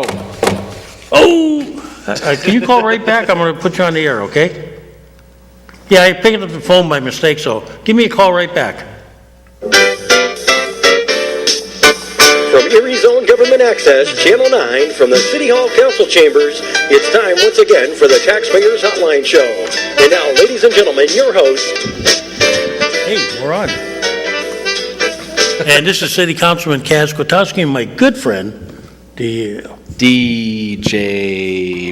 Can you call right back? I'm going to put you on the air, okay? Yeah, I picked up the phone by mistake, so give me a call right back. From Erie's own Government Access, Channel 9, from the City Hall Council Chambers, it's time once again for the Taxpayers Hotline Show. And now, ladies and gentlemen, your host... Hey, we're on. And this is City Councilman Kaz Kwiatkowski and my good friend, DJ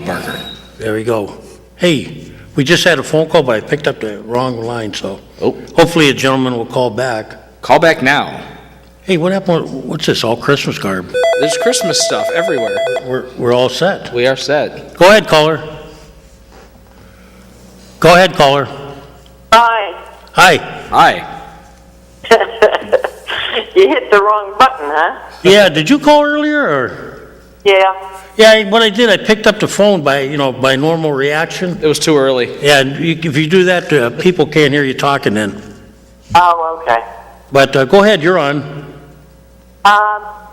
Barker. There we go. Hey, we just had a phone call, but I picked up the wrong line, so hopefully a gentleman will call back. Call back now. Hey, what happened? What's this, all Christmas garb? There's Christmas stuff everywhere. We're all set. We are set. Go ahead, caller. Go ahead, caller. Hi. Hi. Hi. You hit the wrong button, huh? Yeah, did you call earlier, or? Yeah. Yeah, what I did, I picked up the phone by normal reaction. It was too early. Yeah, and if you do that, people can't hear you talking then. Oh, okay. But go ahead, you're on.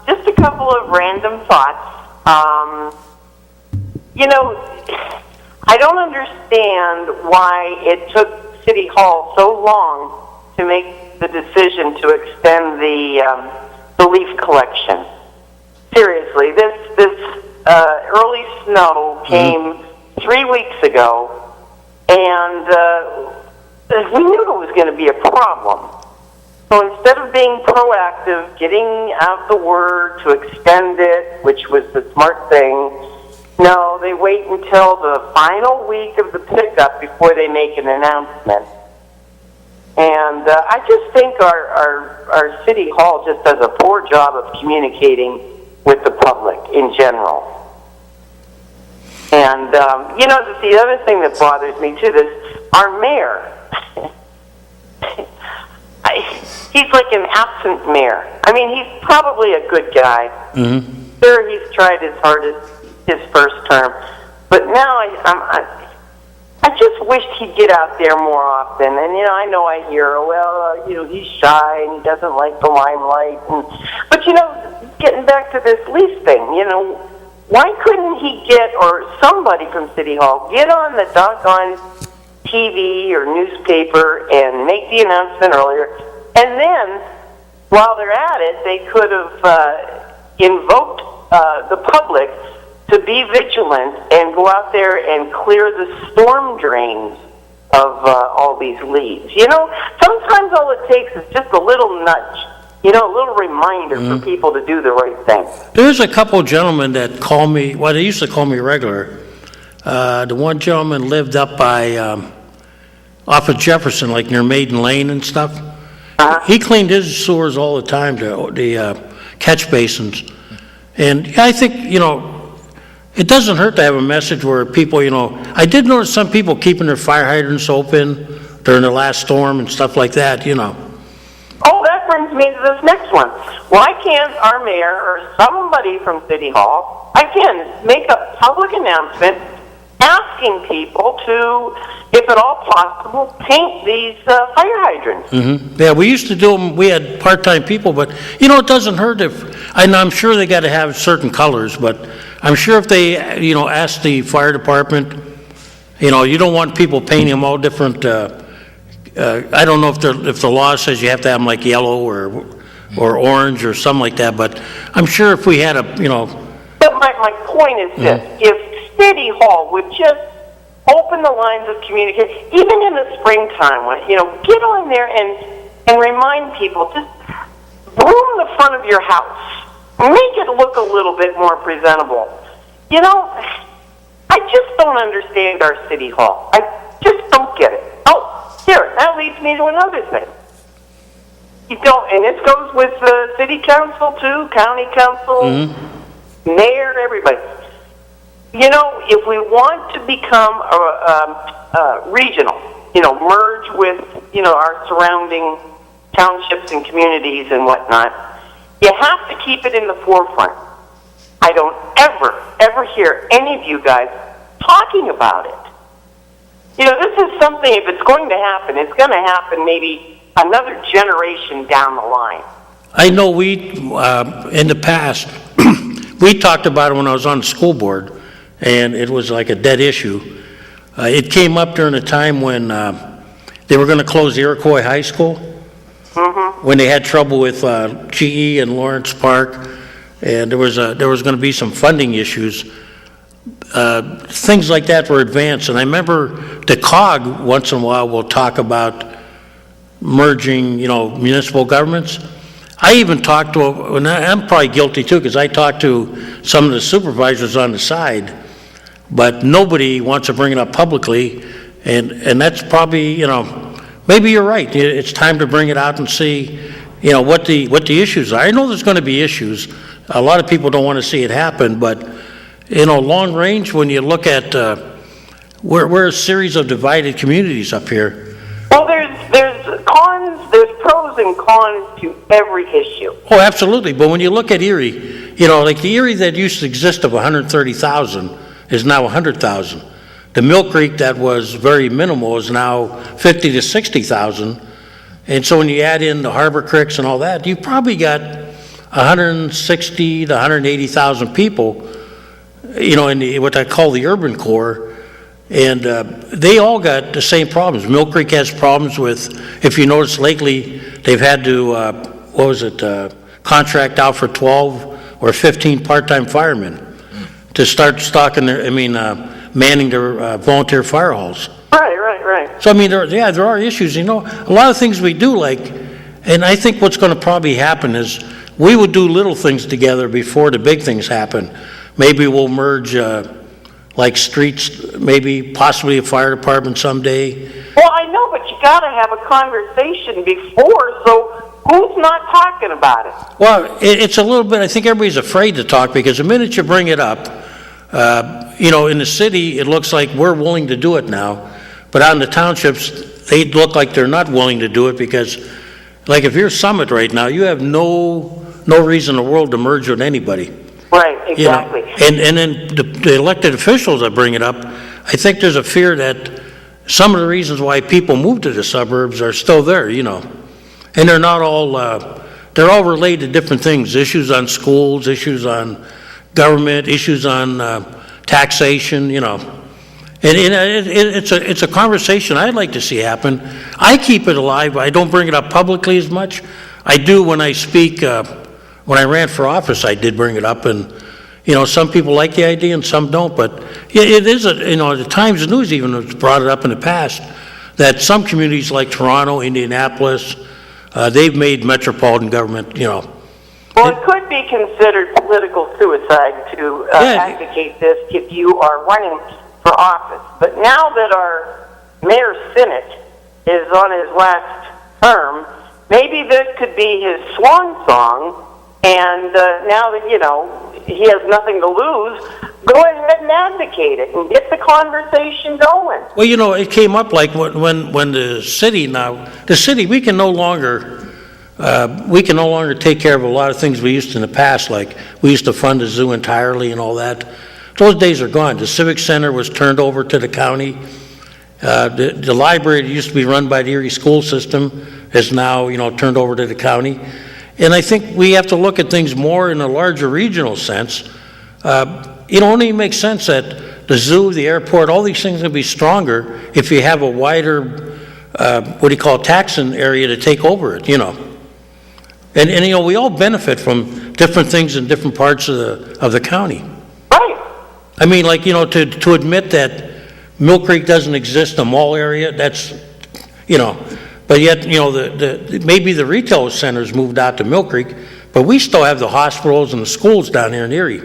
Just a couple of random thoughts. I don't understand why it took City Hall so long to make the decision to extend the leaf collection. Seriously, this early snow came 3 weeks ago, and we knew it was going to be a problem. So instead of being proactive, getting out the word to extend it, which was the smart thing, no, they wait until the final week of the pickup before they make an announcement. And I just think our City Hall just does a poor job of communicating with the public in general. And, the other thing that bothers me too is our mayor. He's like an absent mayor. I mean, he's probably a good guy. Mm-hmm. Sure, he's tried his hardest his first term. But now I just wished he'd get out there more often. And, I know I hear, he's shy and he doesn't like the limelight. But, getting back to this lease thing, why couldn't he or somebody from City Hall, get on the doggone TV or newspaper and make the announcement earlier? And then, while they're at it, they could have invoked the public to be vigilant and go out there and clear the storm drains of all these leaves. Sometimes all it takes is just a little nudge, a little reminder for people to do the right thing. There's a couple gentlemen that call me, they used to call me regular. The one gentleman lived up by, off of Jefferson, like near Maiden Lane and stuff. Uh-huh. He cleaned his sewers all the time, the catch basins. And I think, it doesn't hurt to have a message where people, I did notice some people keeping their fire hydrants open during the last storm and stuff like that, Oh, that brings me to this next one. Why can't our mayor or somebody from City Hall, again, make a public announcement asking people to, if at all possible, paint these fire hydrants? Mm-hmm. Yeah, we used to do them. We had part-time people, but, it doesn't hurt and I'm sure they got to have certain colors, but I'm sure if they, ask the fire department, you don't want people painting them all different. I don't know if the law says you have to have them like yellow or orange or something like that, but I'm sure if we had But my point is this: if City Hall would just open the lines of communication, even in the springtime, when get on there and remind people, just broom the front of your house. Make it look a little bit more presentable. I just don't understand our City Hall. I just don't get it. Oh, here, that leads me to another thing. And this goes with the City Council too, County Council, Mayor, everybody. If we want to become regional, merge with, our surrounding townships and communities and whatnot, you have to keep it in the forefront. I don't ever hear any of you guys talking about it. This is something, if it's going to happen, it's going to happen maybe another generation down the line. I know in the past, we talked about it when I was on the school board, and it was like a dead issue. It came up during a time when they were going to close Iroquois High School, when they had trouble with GE and Lawrence Park, and there was going to be some funding issues. Things like that were advanced, and I remember the COG once in a while will talk about merging, municipal governments. I even talked to, and I'm probably guilty too, because I talked to some of the supervisors on the side, but nobody wants to bring it up publicly, and that's probably, maybe you're right. It's time to bring it out and see, what the issues are. I know there's going to be issues. A lot of people don't want to see it happen, but, long range, when you look at, we're a series of divided communities up here. Well, there's cons, there's pros and cons to every issue. Oh, absolutely. But when you look at Erie, like the Erie that used to exist of 130,000 is now 100,000. The Mill Creek that was very minimal is now 50 to 60,000. And so when you add in the harbor creeks and all that, you've probably got 160 to 180,000 people, in what I call the urban core. And they all got the same problems. Mill Creek has problems with, if you notice lately, they've had to, contract out for 12 or 15 part-time firemen to start stocking manning their volunteer fire halls. Right. So, there are issues, a lot of things we do and I think what's going to probably happen is we would do little things together before the big things happen. Maybe we'll merge, like streets, maybe possibly a fire department someday. Well, I know, but you got to have a conversation before, so who's not talking about it? Well, it's a little bit, I think everybody's afraid to talk because the minute you bring it up, in the city, it looks like we're willing to do it now, but out in the townships, they look like they're not willing to do it because, like if you're Summit right now, you have no reason in the world to merge with anybody. Right, exactly. And then the elected officials that bring it up, I think there's a fear that some of the reasons why people move to the suburbs are still there, and they're not all, they're all related to different things, issues on schools, issues on government, issues on taxation, and it's a conversation I'd like to see happen. I keep it alive. I don't bring it up publicly as much. I do when I speak. When I ran for office, I did bring it up, and some people like the idea and some don't. But it is the Times News even has brought it up in the past that some communities like Toronto, Indianapolis, they've made metropolitan government. Well, it could be considered political suicide to advocate this if you are running for office. But now that our Mayor Sinnott is on his last term, maybe this could be his swan song. And now that, he has nothing to lose, go ahead and advocate it and get the conversation going. Well, it came up like when the city we can no longer take care of a lot of things we used to in the past, like we used to fund the zoo entirely and all that. Those days are gone. The Civic Center was turned over to the county. The library that used to be run by the Erie school system is now, turned over to the county. And I think we have to look at things more in a larger regional sense. It only makes sense that the zoo, the airport, all these things will be stronger if you have a wider, taxing area to take over it, And we all benefit from different things in different parts of the county. Right. To admit that Mill Creek doesn't exist in the mall area, that's, but yet, maybe the retail centers moved out to Mill Creek, but we still have the hospitals and the schools down here in Erie.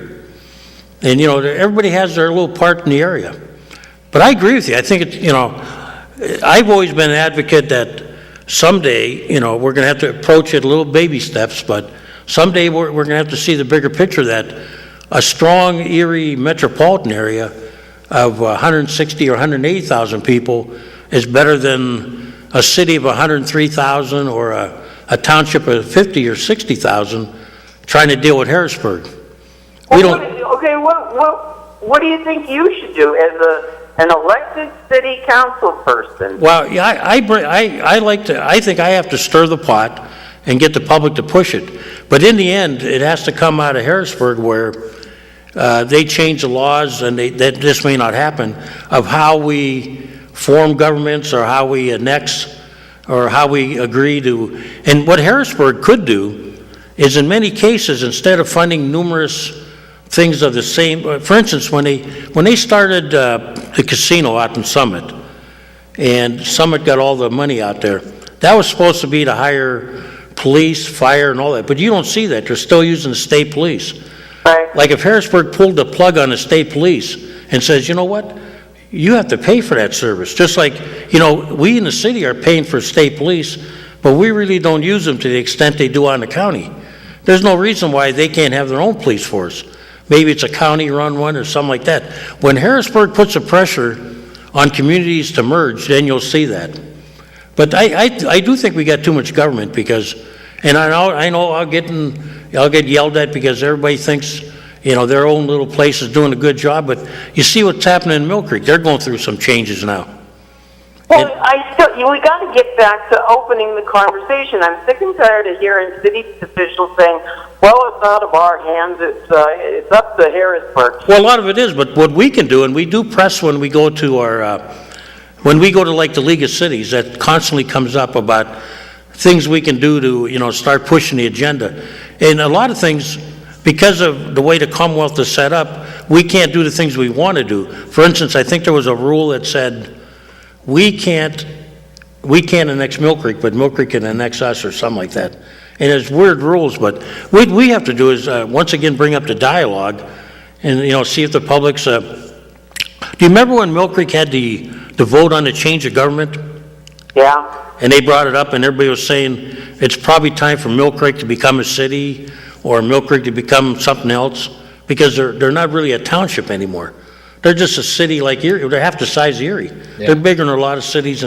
And, everybody has their little part in the area. But I agree with you. I think I've always been an advocate that someday, we're going to have to approach it little baby steps, but someday we're going to have to see the bigger picture that a strong Erie metropolitan area of 160 or 180,000 people is better than a city of 103,000 or a township of 50 or 60,000 trying to deal with Harrisburg. What do you think you should do as an elected city council person? Well, yeah, I think I have to stir the pot and get the public to push it. But in the end, it has to come out of Harrisburg where they change the laws, and that this may not happen, of how we form governments or how we annex or how we agree to. And what Harrisburg could do is, in many cases, instead of funding numerous things of the same, for instance, when they started the casino out in Summit, and Summit got all the money out there, that was supposed to be to hire police, fire, and all that, but you don't see that. They're still using the state police. Right. Like if Harrisburg pulled the plug on the state police and says, you know what, you have to pay for that service. Just like, we in the city are paying for state police, but we really don't use them to the extent they do on the county. There's no reason why they can't have their own police force. Maybe it's a county-run one or something like that. When Harrisburg puts a pressure on communities to merge, then you'll see that. But I do think we got too much government because, and I know I'll get yelled at because everybody thinks, their own little place is doing a good job, but you see what's happening in Mill Creek. They're going through some changes now. Well, we got to get back to opening the conversation. I'm sick and tired of hearing city officials saying, well, it's out of our hands, it's up to Harrisburg. Well, a lot of it is, but what we can do, and we do press when we go to like the League of Cities, that constantly comes up about things we can do to, start pushing the agenda. And a lot of things, because of the way the Commonwealth is set up, we can't do the things we want to do. For instance, I think there was a rule that said we can't annex Mill Creek, but Mill Creek can annex us or something like that. And there's weird rules, but what we have to do is, once again, bring up the dialogue and, see if the public's... do you remember when Mill Creek had the vote on the change of government? Yeah. And they brought it up, and everybody was saying it's probably time for Mill Creek to become a city or Mill Creek to become something else, because they're not really a township anymore. They're just a city like Erie. They're half the size of Erie. Yeah. They're bigger than a lot of cities,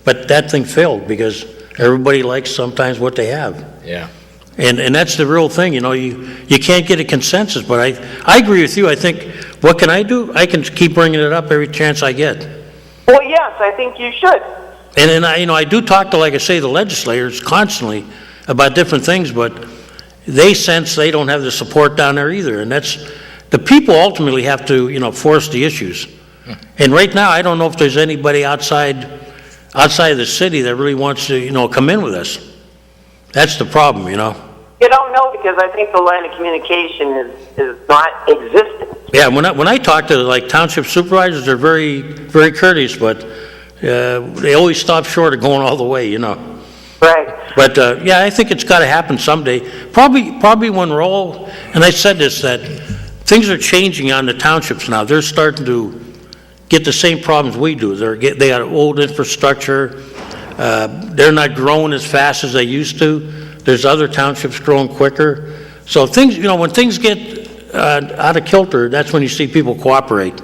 but that thing failed because everybody likes sometimes what they have. Yeah. And that's the real thing, you can't get a consensus, but I agree with you. I think, what can I do? I can keep bringing it up every chance I get. Well, yes, I think you should. And I do talk to, like I say, the legislators constantly about different things, but they sense they don't have the support down there either. And that's, the people ultimately have to, force the issues. And right now, I don't know if there's anybody outside of the city that really wants to, come in with us. That's the problem, You don't know, because I think the line of communication is not existent. Yeah, when I talk to like township supervisors, they're very, very courteous, but they always stop short of going all the way, Right. But yeah, I think it's got to happen someday. Probably when we're all, and I said this, that things are changing on the townships now. They're starting to get the same problems we do. They got old infrastructure. They're not growing as fast as they used to. There's other townships growing quicker. So things, when things get out of kilter, that's when you see people cooperate.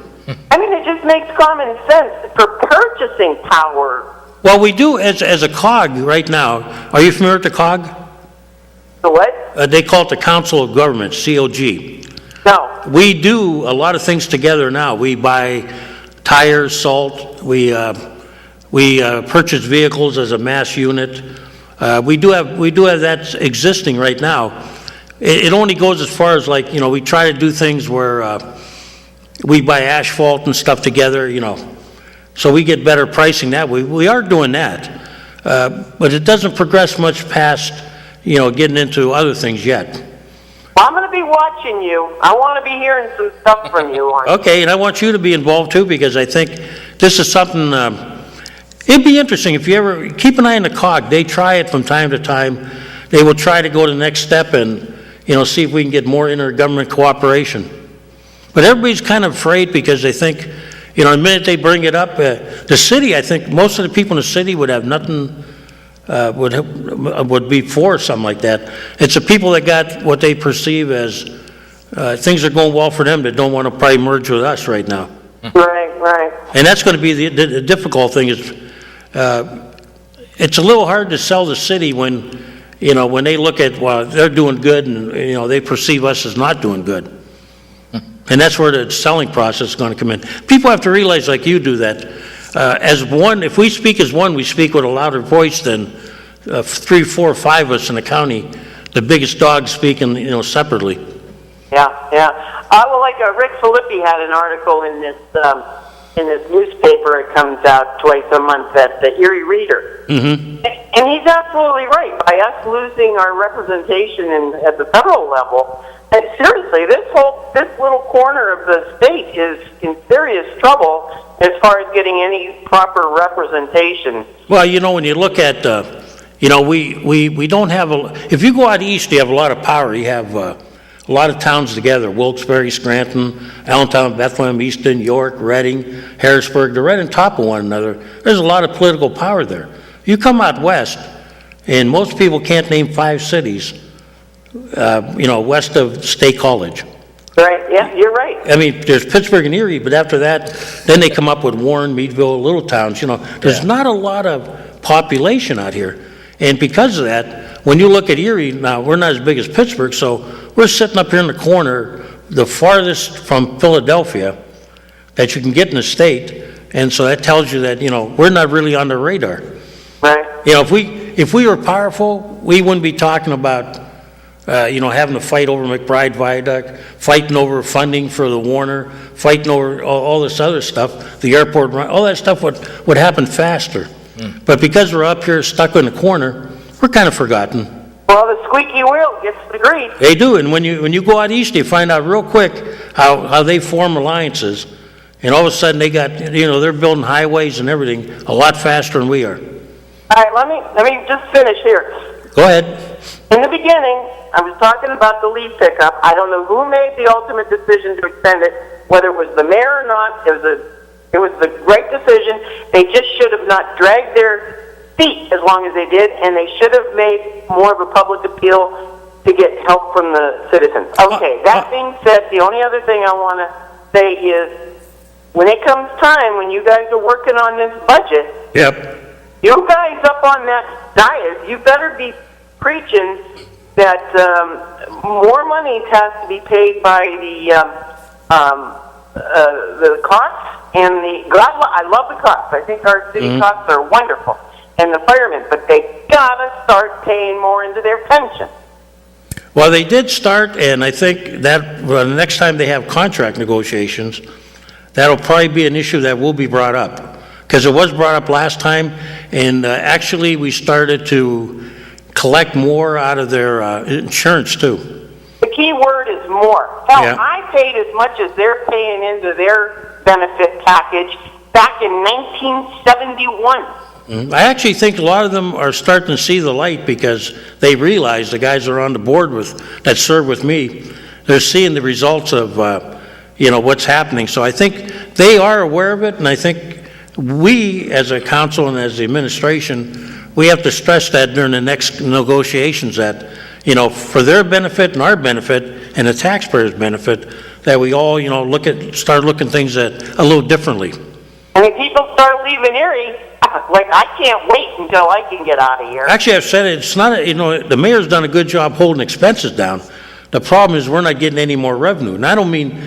I mean, it just makes common sense for purchasing power. Well, we do as a COG right now. Are you familiar with the COG? The what? They call it the Council of Governments, COG. No. We do a lot of things together now. We buy tires, salt. We purchase vehicles as a mass unit. We do have that existing right now. It only goes as far as we try to do things where we buy asphalt and stuff together, so we get better pricing that way. We are doing that, but it doesn't progress much past getting into other things yet. I'm going to be watching you. I want to be hearing some stuff from you. Okay, and I want you to be involved too, because I think this is something. It'd be interesting if you ever keep an eye on the COG. They try it from time to time. They will try to go to the next step and see if we can get more intergovernment cooperation. But everybody's kind of afraid because they think, the minute they bring it up, the city. I think most of the people in the city would have nothing. Would be for something like that. It's the people that got what they perceive as things are going well for them that don't want to probably merge with us right now. Right. And that's going to be the difficult thing is it's a little hard to sell the city when they look at, well, they're doing good and they perceive us as not doing good. And that's where the selling process is going to come in. People have to realize, like you do, that as one, if we speak as one, we speak with a louder voice than 3, 4, 5 of us in the county. The biggest dogs speaking, separately. yeah. Well, like Rick Filippi had an article in this newspaper. It comes out twice a month at the Erie Reader. Mm-hmm. And he's absolutely right. By us losing our representation at the federal level, and seriously, this little corner of the state is in serious trouble as far as getting any proper representation. Well, when you look at, we don't have if you go out east, you have a lot of power. You have a lot of towns together: Wilkes-Barre, Scranton, Allentown, Bethlehem, Easton, York, Reading, Harrisburg. They're right on top of one another. There's a lot of political power there. You come out west, and most people can't name 5 cities, west of State College. Right, yeah, you're right. I mean, there's Pittsburgh and Erie, but after that, then they come up with Warren, Meadville, little towns, There's not a lot of population out here. And because of that, when you look at Erie, now, we're not as big as Pittsburgh, so we're sitting up here in the corner, the farthest from Philadelphia that you can get in the state, and so that tells you that, we're not really on the radar. Right. If we were powerful, we wouldn't be talking about having to fight over McBride Viaduct, fighting over funding for the Warner, fighting over all this other stuff, the airport, all that stuff would happen faster. But because we're up here stuck in the corner, we're kind of forgotten. Well, the squeaky wheel gets the grease. They do, and when you go out east, you find out real quick how they form alliances, and all of a sudden they got, they're building highways and everything a lot faster than we are. All right, let me just finish here. Go ahead. In the beginning, I was talking about the leave pickup. I don't know who made the ultimate decision to extend it, whether it was the mayor or not. It was the right decision. They just should have not dragged their feet as long as they did, and they should have made more of a public appeal to get help from the citizens. Okay, that being said, the only other thing I want to say is, when it comes time, when you guys are working on this budget, Yep. you guys up on that dais, you better be preaching that more money has to be paid by the cops and I love the cops. I think our city cops are wonderful, and the firemen, but they gotta start paying more into their pension. Well, they did start, and I think that the next time they have contract negotiations, that'll probably be an issue that will be brought up, because it was brought up last time, and actually we started to collect more out of their insurance too. The key word is more. Hell, Yeah. I paid as much as they're paying into their benefit package back in 1971. I actually think a lot of them are starting to see the light, because they realize, the guys that are on the board that serve with me, they're seeing the results of what's happening. So I think they are aware of it, and I think we as a council and as the administration, we have to stress that during the next negotiations, that for their benefit and our benefit and the taxpayers' benefit, that we all start looking things at a little differently. And if people start leaving Erie, like, I can't wait until I can get out of here. Actually, I've said it's not, the mayor's done a good job holding expenses down. The problem is we're not getting any more revenue. And I don't mean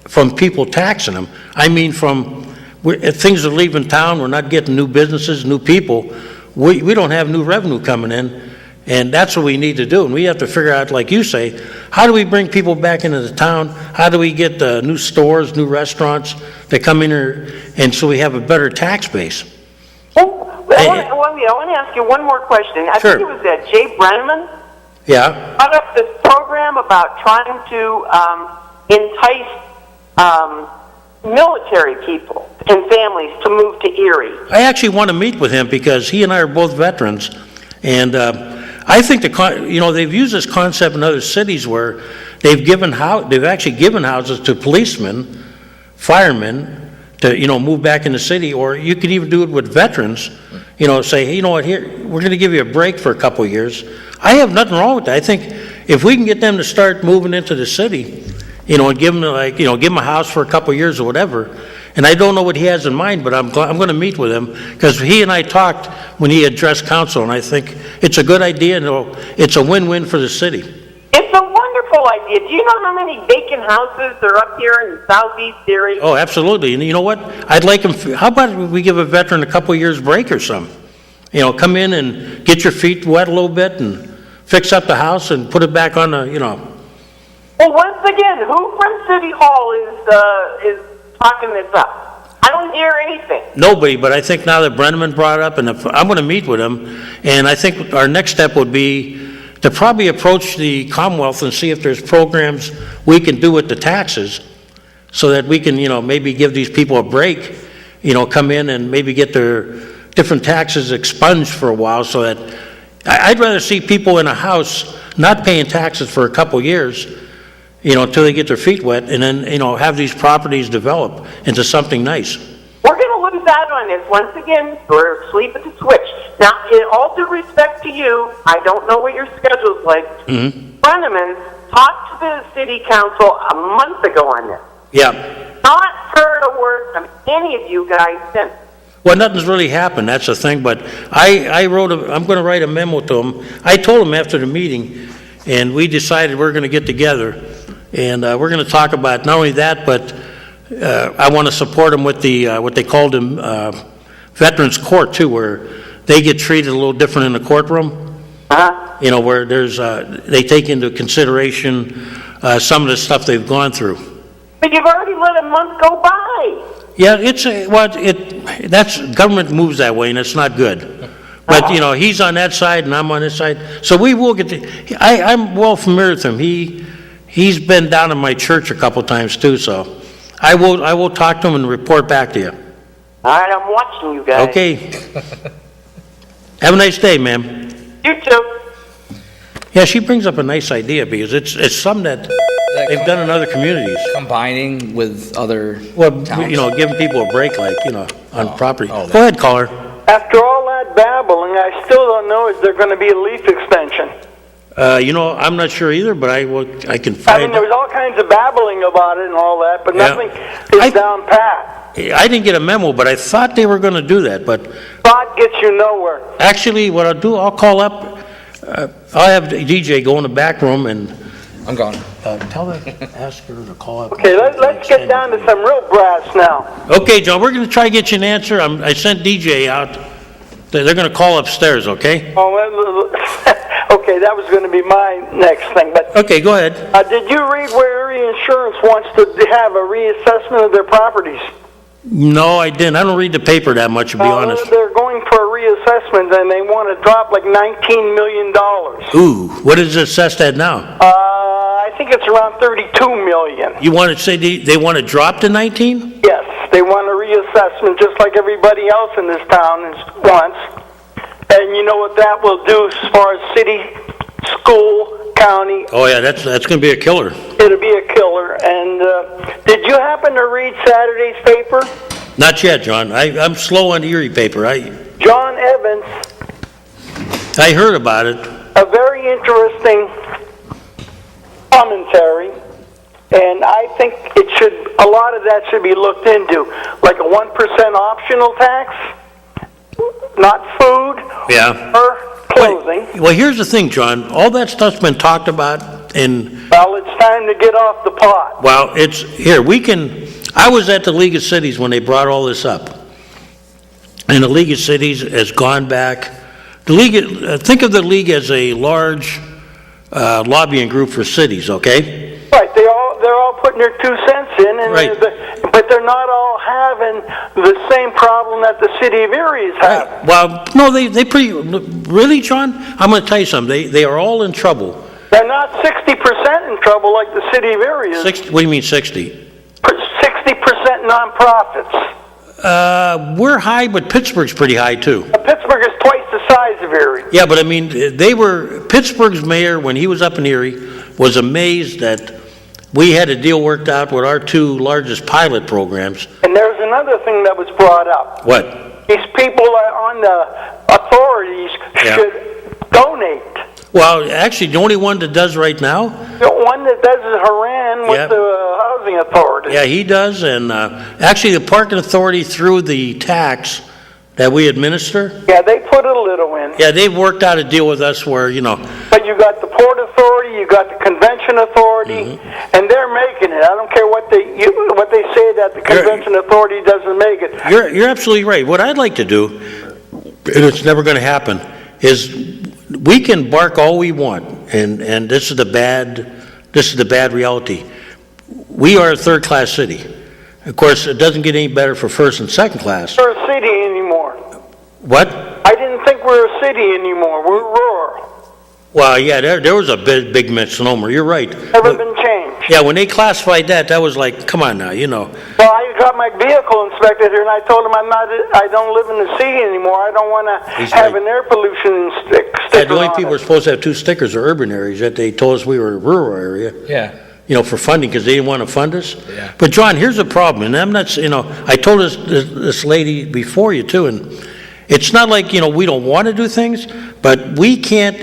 from people taxing them. I mean if things are leaving town, we're not getting new businesses, new people. We don't have new revenue coming in. And that's what we need to do. And we have to figure out, like you say, how do we bring people back into the town? How do we get new stores, new restaurants that come in here, and so we have a better tax base? I want to ask you one more question. I Sure. think it was Jay Brenneman Yeah. brought up this program about trying to entice military people and families to move to Erie. I actually want to meet with him, because he and I are both veterans, and I think they've used this concept in other cities where they've actually given houses to policemen, firemen, to move back in the city, or you could even do it with veterans. Say, hey, you know what, here we're going to give you a break for a couple of years. I have nothing wrong with that. I think if we can get them to start moving into the city, and give them give them a house for a couple of years or whatever. And I don't know what he has in mind, but I'm going to meet with him, because he and I talked when he addressed council, and I think it's a good idea, and it's a win-win for the city. It's a wonderful idea. Do you know how many vacant houses are up here in southeast Erie? Oh, absolutely. And you know what? I'd like him. How about we give a veteran a couple of years break or something? Come in and get your feet wet a little bit and fix up the house and put it back on the. Well, once again, who from City Hall is talking this up? I don't hear anything. Nobody, but I think now that Brenneman brought up, and if, I'm going to meet with him, and I think our next step would be to probably approach the Commonwealth and see if there's programs we can do with the taxes, so that we can, maybe give these people a break, come in and maybe get their different taxes expunged for a while, so that I'd rather see people in a house not paying taxes for a couple years, until they get their feet wet, and then, have these properties develop into something nice. We're going to lose out on this. Once again, we're asleep at the switch. Now, in all due respect to you, I don't know what your schedule's like. Mm-hmm. Brenneman talked to the city council a month ago on this. Yeah. Not heard a word from any of you guys since. Well, nothing's really happened, that's the thing, but I'm going to write a memo to him. I told him after the meeting, and we decided we're going to get together, and we're going to talk about not only that, but I want to support them with the, what they called them, Veterans Court too, where they get treated a little different in the courtroom. Uh-huh. Where there's, they take into consideration some of the stuff they've gone through. But you've already let a month go by. Yeah, that's, government moves that way, and it's not good. But, he's on that side, and I'm on this side, so we will get to, I'm well familiar with him. He's been down in my church a couple times too, so I will talk to him and report back to you. All right, I'm watching you guys. Okay. Have a nice day, ma'am. You too. Yeah, she brings up a nice idea, because it's something that they've done in other communities. Combining with other Well, towns. giving people a break, like, on property. Oh, Go ahead, caller. After all that babbling, I still don't know is there going to be a leaf extension. I'm not sure either, but I can I find mean, there was all kinds of babbling about it and all that, but Yeah. nothing is down pat. I didn't get a memo, but I thought they were going to do that, but Thought gets you nowhere. actually, what I'll do, I'll call up, I'll have the DJ go in the back room and I'm gone. ask her to call up. Okay, let's get down to some real brass now. Okay, John, we're going to try to get you an answer. I sent DJ out. They're going to call upstairs, okay? Oh, well, okay, that was going to be my next thing. But Okay, go ahead. did you read where Area Insurance wants to have a reassessment of their properties? No, I didn't. I don't read the paper that much, to be honest. They're going for a reassessment, and they want to drop like $19 million. Ooh, what is it assessed at now? I think it's around $32 million. You want to say they want to drop to 19? Yes, they want a reassessment just like everybody else in this town wants. And you know what that will do as far as city, school, county? Oh, yeah, that's going to be a killer. It'll be a killer. And did you happen to read Saturday's paper? Not yet, John. I'm slow on the Erie paper. John Evans, I heard about it. a very interesting commentary. And I think a lot of that should be looked into. Like a 1% optional tax, not food Yeah. or clothing. Well, here's the thing, John. All that stuff's been talked about, and, Well, it's time to get off the pot. well, I was at the League of Cities when they brought all this up. And the League of Cities has gone back. Think of the League as a large lobbying group for cities, okay? Right, they're all putting their 2 cents in, and Right. but they're not all having the same problem that the city of Erie is having. Well, no, really, John? I'm going to tell you something. They are all in trouble. They're not 60% in trouble like the city of Erie is. 60, what do you mean 60? 60% nonprofits. We're high, but Pittsburgh's pretty high too. Pittsburgh is twice the size of Erie. Yeah, but I mean, Pittsburgh's mayor, when he was up in Erie, was amazed that we had a deal worked out with our 2 largest pilot programs. And there's another thing that was brought up. What? These people on the authorities Yeah. should donate. Well, actually, the only one that does right now, The one that does is Haran with Yep. the housing authority. yeah, he does, and actually the parking authority through the tax that we administer, Yeah, they put a little in. yeah, they've worked out a deal with us where, But you got the Port Authority, you got the Convention Authority, and they're making it. I don't care what they say that the Convention Authority doesn't make it. you're absolutely right. What I'd like to do, and it's never going to happen, is we can bark all we want, and this is the this is the bad reality. We are a third-class city. Of course, it doesn't get any better for first and second class. We're a city anymore. What? I didn't think we were a city anymore. We're rural. Well, yeah, there was a big misnomer. You're right. Never been changed. Yeah, when they classified that, that was like, come on now, you know. Well, I got my vehicle inspected here, and I told him I don't live in the city anymore. I don't want to have right. an air pollution sticker Yeah, the only on people it. were supposed to have 2 stickers are urban areas, yet they told us we were a rural area. Yeah. You know, for funding, because they didn't want to fund us. Yeah. But John, here's the problem, and I'm not, you know, I told this lady before you too, and it's not like, you know, we don't want to do things, but we can't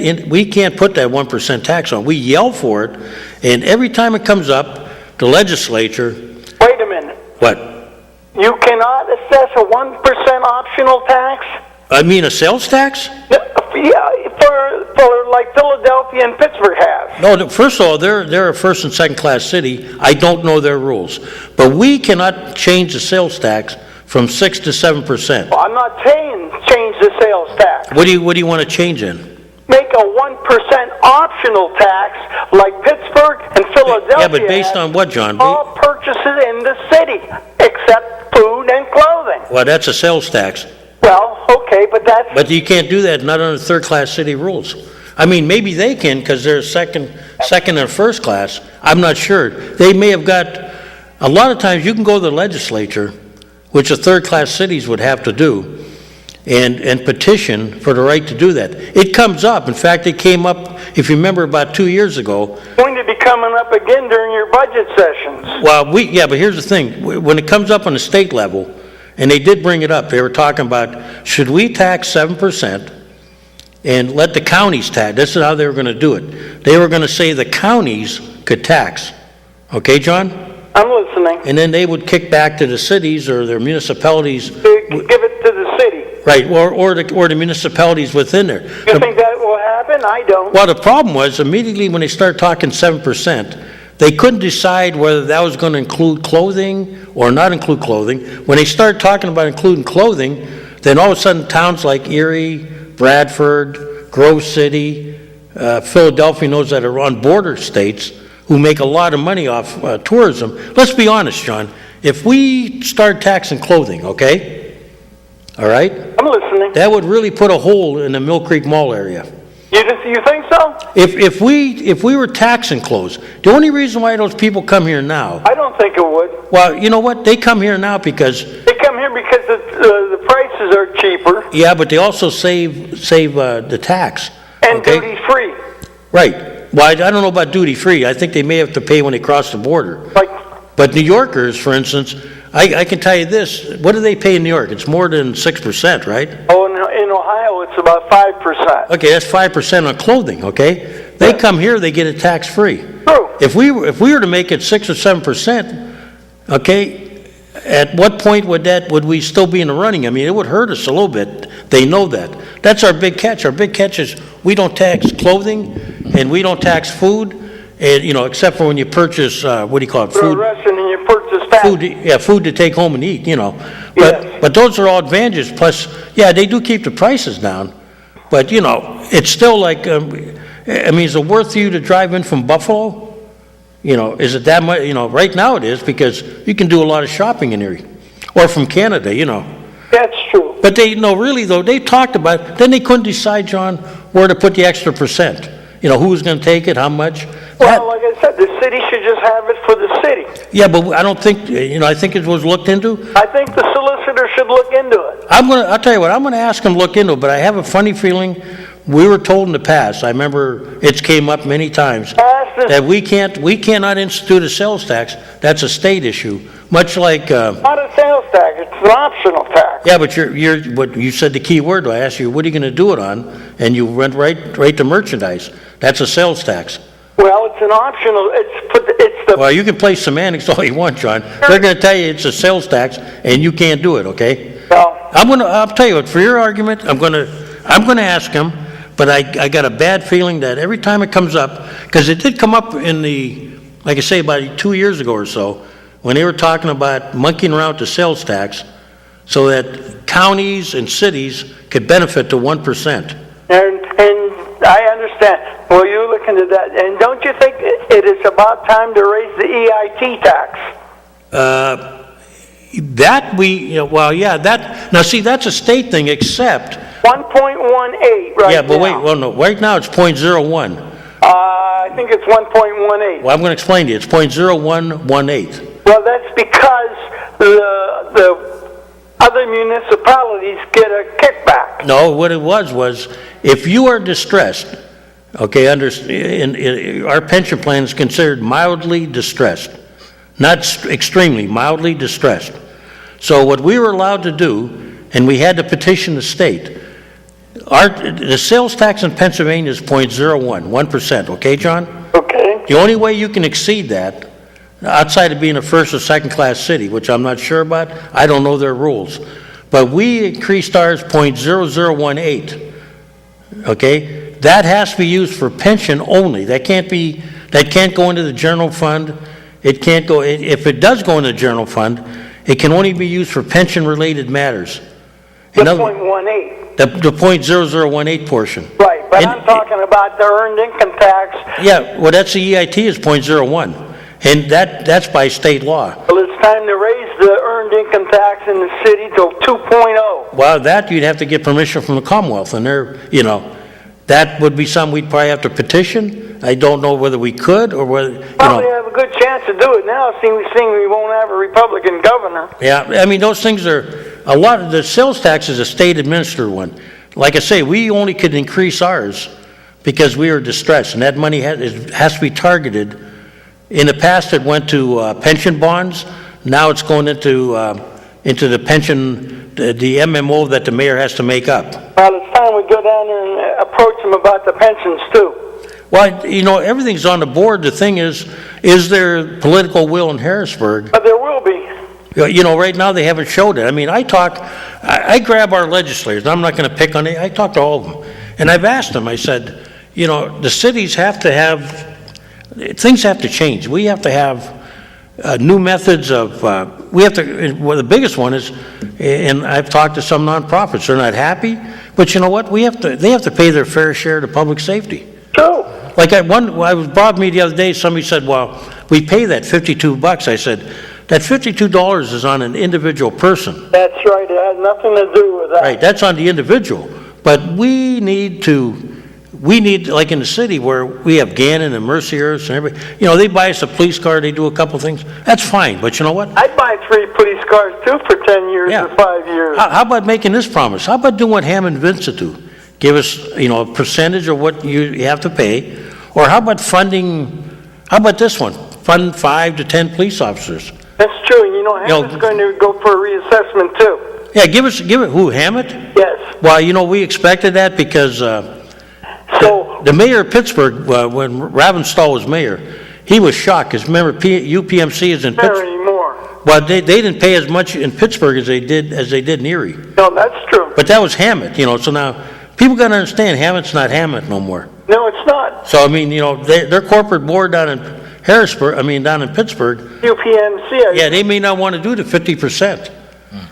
put that 1% tax on. We yell for it, and every time it comes up, the legislature. Wait a minute. What? You cannot assess a 1% optional tax? I mean, a sales tax? Yeah, for like Philadelphia and Pittsburgh have. No, first of all, they're a first and second class city. I don't know their rules, but we cannot change the sales tax from 6 to 7%. Well, I'm not saying change the sales tax. What do you want to change in? Make a 1% optional tax like Pittsburgh and Philadelphia. Yeah, but based on what, John? All purchases in the city except food and clothing. Well, that's a sales tax. Well, okay, but that's... But you can't do that, not under third-class city rules. I mean, maybe they can because they're second or first class. I'm not sure. They may have got... A lot of times you can go to the legislature, which the third-class cities would have to do, and petition for the right to do that. It comes up. In fact, it came up, if you remember, about 2 years ago. It's going to be coming up again during your budget sessions. Well, but here's the thing. When it comes up on the state level, and they did bring it up, they were talking about, should we tax 7% and let the counties tax? This is how they were going to do it. They were going to say the counties could tax. Okay, John? I'm listening. And then they would kick back to the cities or their municipalities. Give it to the city. Right, or the municipalities within there. You think that will happen? I don't. Well, the problem was, immediately when they started talking 7%, they couldn't decide whether that was going to include clothing or not include clothing. When they started talking about including clothing, then all of a sudden towns like Erie, Bradford, Grove City, Philadelphia, those that are on border states who make a lot of money off tourism. Let's be honest, John. If we start taxing clothing, okay? All right? I'm listening. That would really put a hole in the Mill Creek Mall area. You think so? If we were taxing clothes, the only reason why those people come here now, I don't think it would. well, you know what? They come here now because, They come here because the prices are cheaper yeah, but they also save the tax. and Okay? duty free. Right. Well, I don't know about duty free. I think they may have to pay when they cross the border. Like, But New Yorkers, for instance, I can tell you this. What do they pay in New York? It's more than 6%, right? oh, in Ohio, it's about 5%. Okay, that's 5% on clothing, okay? They come here, they get it tax-free. True. If we were to make it 6 or 7%, okay, at what point would we still be in the running? I mean, it would hurt us a little bit. They know that. That's our big catch. Our big catch is we don't tax clothing and we don't tax food, and except for when you purchase what do you call it? For a Food. restaurant and you purchase that. Food to take home and eat. But Yes. but those are all advantages. Plus, yeah, they do keep the prices down. But it's still like is it worth you to drive in from Buffalo? Is it that much? Right now it is because you can do a lot of shopping in here, or from Canada. That's true. But really though, they talked about. Then they couldn't decide, John, where to put the extra percent. Who's going to take it, how much. Well, like I said, the city should just have it for the city. Yeah, but I don't think. I think it was looked into. I think the solicitor should look into it. I'll tell you what, I'm gonna ask him to look into it, but I have a funny feeling, we were told in the past, I remember it came up many times, that we cannot institute a sales tax. That's a state issue, much like, Not a sales tax, it's an optional tax. yeah, but you said the key word, I asked you, what are you gonna do it on? And you went right to merchandise. That's a sales tax. Well, it's an optional, it's the... Well, you can play semantics all you want, John. They're gonna tell you it's a sales tax, and you can't do it, okay? Well, I'll tell you what, for your argument, I'm gonna ask him, but I got a bad feeling that every time it comes up, because it did come up like I say, about 2 years ago or so, when they were talking about monkeying around with the sales tax, so that counties and cities could benefit to 1%. and I understand. Well, you look into that. And don't you think it is about time to raise the EIT tax? That now see, that's a state thing, except, 1.18 right now. yeah, but wait, well, no, right now it's .01. I think it's 1.18. Well, I'm going to explain to you, it's .0118. Well, that's because the other municipalities get a kickback. No, what it was, if you are distressed, okay, our pension plan is considered mildly distressed, not extremely, mildly distressed. So what we were allowed to do, and we had to petition the state, the sales tax in Pennsylvania is 1%, okay, John? Okay. The only way you can exceed that, outside of being a first or second class city, which I'm not sure about, I don't know their rules, but we increased ours 0.0018, okay? That has to be used for pension only. That can't go into the general fund. It can't go, if it does go into the general fund, it can only be used for pension related matters. The 0.18. The 0.0018 portion. Right, but I'm talking about the earned income tax. Yeah, well, that's the EIT is 0.01, and that's by state law. Well, it's time to raise the earned income tax in the city to 2.0. Well, that you'd have to get permission from the Commonwealth, and that would be something we'd probably have to petition. I don't know whether we could or whether, Probably have a good chance to do it now, seeing we won't have a Republican governor. Yeah, I mean, those things are, a lot of the sales tax is a state administered one. Like I say, we only could increase ours because we were distressed, and that money has to be targeted. In the past, it went to pension bonds. Now it's going into the pension, the MMO that the mayor has to make up. Well, it's time we go down there and approach them about the pensions, too. Well, everything's on the board. The thing is there political will in Harrisburg? But there will be. Right now they haven't showed it. I mean, I grab our legislators, and I'm not going to pick on it. I talk to all of them. And I've asked them, I said, the cities have to have, things have to change. We have to have new methods of, the biggest one is, and I've talked to some nonprofits, they're not happy, but you know what? They have to pay their fair share to public safety. True. Like it bothered me the other day, somebody said, well, we pay that $52. I said, that $52 is on an individual person. That's right. It has nothing to do with that. Right, that's on the individual. But we need, like in the city where we have Gannon and Merciers and everybody, they buy us a police car, they do a couple things. That's fine, but you know what? I'd buy 3 police cars, too, for 10 years or 5 years. How about making this promise? How about doing what Hammond Vincent do? Give us, a percentage of what you have to pay. Or how about how about this one? Fund 5 to 10 police officers. That's true. Hammond's going to go for a reassessment, too. Yeah, give it, who, Hammett? Yes. Well, we expected that because the mayor of Pittsburgh, when Ravenstall was mayor, he was shocked because remember, UPMC is in Pittsburgh. Anymore. Well, they didn't pay as much in Pittsburgh as they did in Erie. No, that's true. But that was Hammett, so now people got to understand Hammett's not Hammett no more. No, it's not. So, I mean, their corporate board down in Harrisburg, down in Pittsburgh. UPMC. Yeah, they may not want to do the 50%.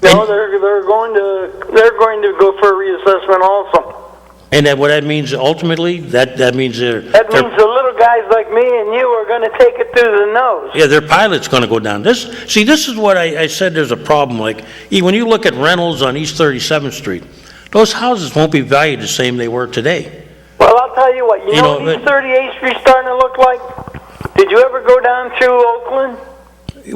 No, they're going to go for a reassessment also. And what that means ultimately, that means That means the little guys like me and you are going to take it through the nose. Yeah, their pilot's going to go down. This is what I said there's a problem. Like, when you look at rentals on East 37th Street, those houses won't be valued the same they were today. Well, I'll tell you what, what East 38th Street's starting to look like? Did you ever go down to Oakland?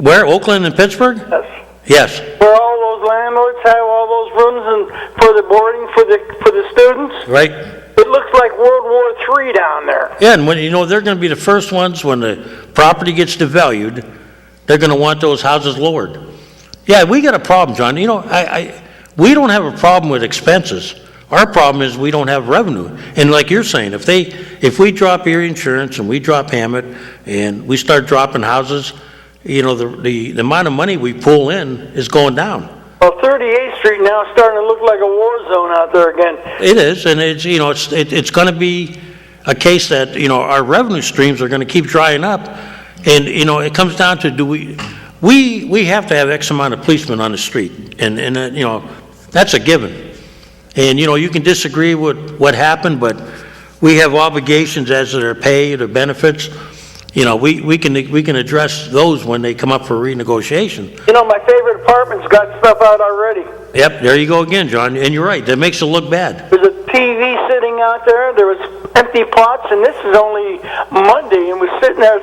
Where? Oakland and Pittsburgh? Yes. Yes. Where all those landlords have all those rooms and for the boarding for the students? Right. It looks like World War III down there. Yeah, and when they're going to be the first ones when the property gets devalued, they're going to want those houses lowered. Yeah, we got a problem, John. We don't have a problem with expenses. Our problem is we don't have revenue. And like you're saying, if we drop Erie Insurance and we drop Hammett and we start dropping houses, the amount of money we pull in is going down. Well, 38th Street now is starting to look like a war zone out there again. It is, and it's going to be a case that our revenue streams are going to keep drying up, and it comes down to we have to have X amount of policemen on the street, and that's a given. And you can disagree with what happened, but we have obligations as to their pay, their benefits. You know, we can address those when they come up for renegotiation. You know, my favorite apartment's got stuff out already. Yep, there you go again, John, and you're right, that makes it look bad. There's a TV sitting out there, there was empty pots, and this is only Monday, and we're sitting there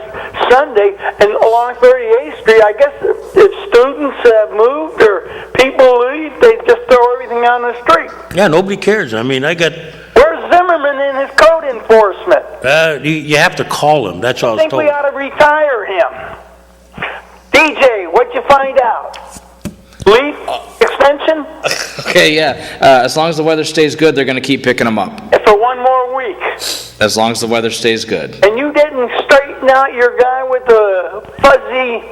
Sunday, and along 38th Street, I guess if students have moved or people leave, they just throw everything on the street. Yeah, nobody cares. I mean, Where's Zimmerman in his code enforcement? you have to call him, that's all I I was think told. we ought to retire him. DJ, what'd you find out? Leaf extension? Okay, yeah. As long as the weather stays good, they're going to keep picking them up. For one more week. As long as the weather stays good. And you didn't straighten out your guy with the fuzzy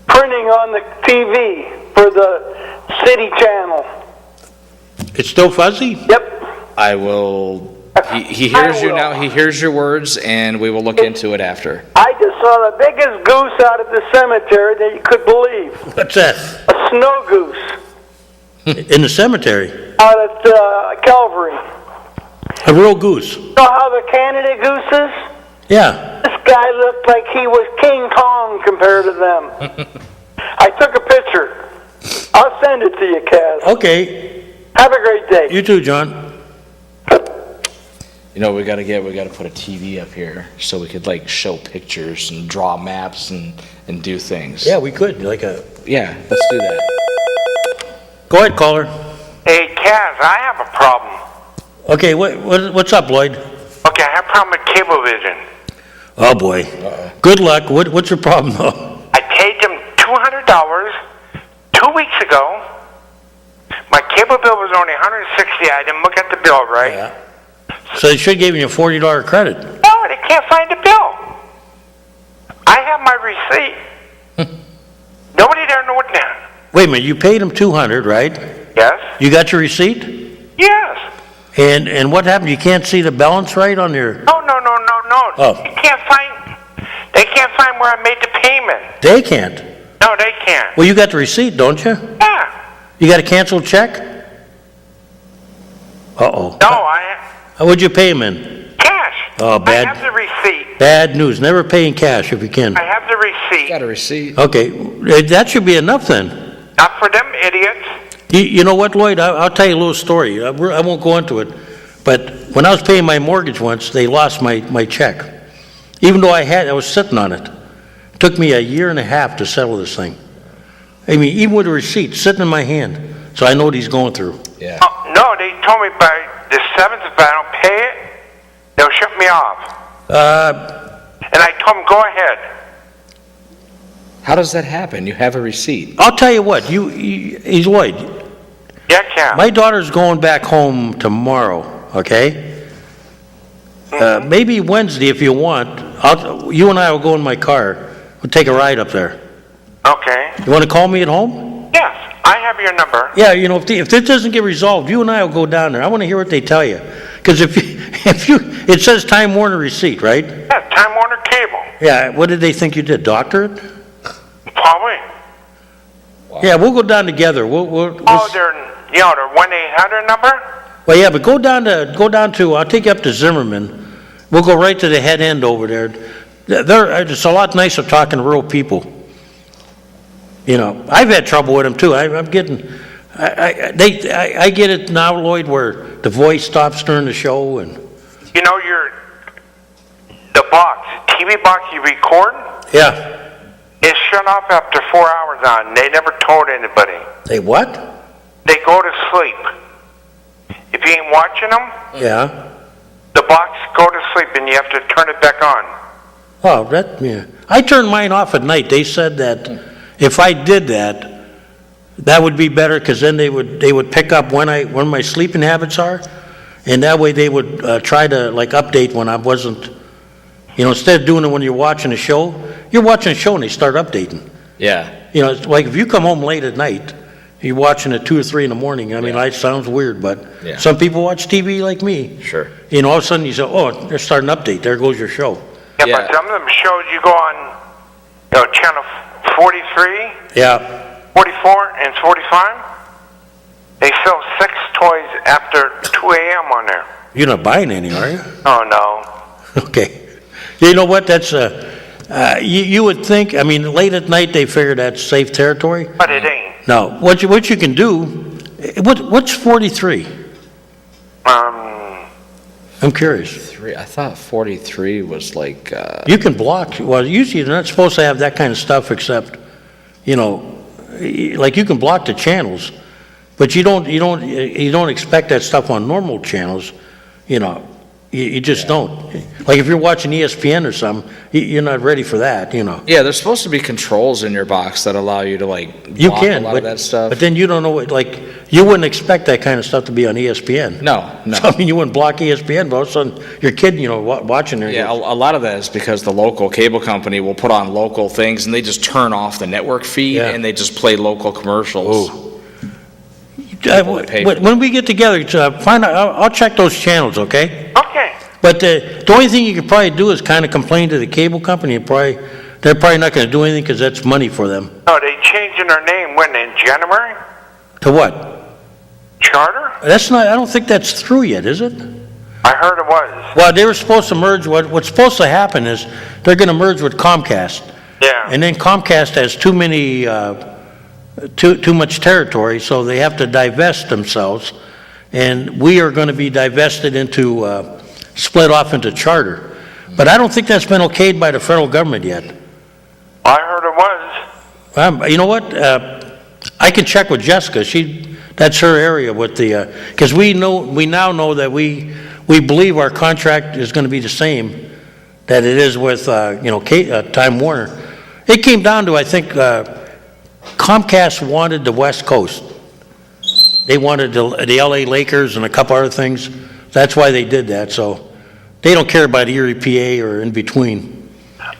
printing on the TV for the city channel. It's still fuzzy? Yep. I will... He hears you now. He hears your words, and we will look into it after. I just saw the biggest goose out at the cemetery that you could believe. What's that? A snow goose In the cemetery? out at Calvary. A real goose? You know how the Canada goose is? Yeah. This guy looked like he was King Kong compared to them. I took a picture. I'll send it to you, Kaz. Okay. Have a great day. You too, John. You know, we got to put a TV up here so we could like show pictures and draw maps and do things. Yeah, we could, Yeah, let's do that. Go ahead, caller. Hey, Kaz, I have a problem. Okay, what's up, Lloyd? Okay, I have a problem with Cablevision. Oh, boy. Good luck. What's your problem, though? I paid them $200 2 weeks ago. My cable bill was only $160. I didn't look at the bill, right? Yeah. So they should have given you a $40 credit. No, they can't find the bill. I have my receipt. Nobody there knew it now. Wait a minute, you paid them $200, right? Yes? You got your receipt? Yes. And what happened? You can't see the balance right on your... No. Oh. They can't find where I made the payment. They can't. No, they can't. Well, you got the receipt, don't you? Yeah. You got a canceled check? Uh-oh. No, What'd you pay him in? cash. Oh, bad. I have the receipt. Bad news. Never pay in cash if you can. I have the receipt. Got a receipt. Okay, that should be enough then. Not for them idiots. You know what, Lloyd? I'll tell you a little story. I won't go into it. But when I was paying my mortgage once, they lost my check. Even though I was sitting on it. It took me a year and a half to settle this thing. I mean, even with a receipt sitting in my hand. So I know what he's going through. Yeah. Oh, no, they told me by the 7th, if I don't pay it, they'll shut me off. And I told them, go ahead. How does that happen? You have a receipt. I'll tell you what, he's Lloyd. Yeah, Cam. My daughter's going back home tomorrow, okay? Maybe Wednesday if you want. You and I will go in my car. We'll take a ride up there. Okay. You want to call me at home? Yes, I have your number. Yeah, you know, if this doesn't get resolved, you and I will go down there. I want to hear what they tell you. Because it says Time Warner receipt, right? Yeah, Time Warner Cable. Yeah, what did they think you did, doctor it? Probably. Yeah, we'll go down together. Oh, their 1-800 number? Well, yeah, but go down to, I'll take you up to Zimmerman. We'll go right to the head end over there. It's a lot nicer talking to real people. You know, I've had trouble with them too. I get it now, Lloyd, where the voice stops during the show and. You know, the box, TV box you record, Yeah. is shut off after 4 hours on. They never told anybody. They what? They go to sleep. If you ain't watching them, Yeah. the box go to sleep and you have to turn it back on. Oh, yeah. I turned mine off at night. They said that if I did that, that would be better because then they would pick up when my sleeping habits are, and that way they would try to like update when I wasn't. You know, instead of doing it when you're watching a show, you're watching a show and they start updating. Yeah. You know, it's like if you come home late at night, you're watching at 2 or 3 in the morning. I mean, that sounds weird, but some people watch TV like me. Sure. You know, all of a sudden you say, oh, they're starting an update. There goes your show. Yeah, Yeah. but some of them shows you go on, channel 43, Yeah. 44, and 45. They sell sex toys after 2 a.m. on there. You're not buying any, are you? Oh, no. Okay. You know what, that's, you would think, I mean, late at night, they figure that's safe territory. But it ain't. Now, what you can do, what's 43? I'm curious. I thought 43 was like, You can block, well, usually you're not supposed to have that kind of stuff except, you know, like you can block the channels, but you don't expect that stuff on normal channels, you know. You just don't. Like if you're watching ESPN or something, you're not ready for that, you know. yeah, there's supposed to be controls in your box that allow you to like You block can, a lot of that stuff. but then you don't know what, like, you wouldn't expect that kind of stuff to be on ESPN. No. So, I mean, you wouldn't block ESPN, but all of a sudden, your kid, you know, watching there. Yeah, a lot of that is because the local cable company will put on local things and they just turn off the network feed Yeah. and they just play local commercials. When we get together, find out, I'll check those channels, okay? Okay. But the only thing you could probably do is kind of complain to the cable company. They're probably not going to do anything because that's money for them. No, they changing their name when, in January? To what? Charter? That's not, I don't think that's through yet, is it? I heard it was. Well, they were supposed to merge, what's supposed to happen is they're going to merge with Comcast. Yeah. And then Comcast has too much territory, so they have to divest themselves. And we are going to be divested into, split off into Charter. But I don't think that's been okayed by the federal government yet. I heard it was. You know what? I can check with Jessica. That's her area with the, because we now know that we believe our contract is going to be the same that it is with, Time Warner. It came down to, I think, Comcast wanted the West Coast. They wanted the LA Lakers and a couple other things. That's why they did that. So they don't care about Erie, PA, or in between.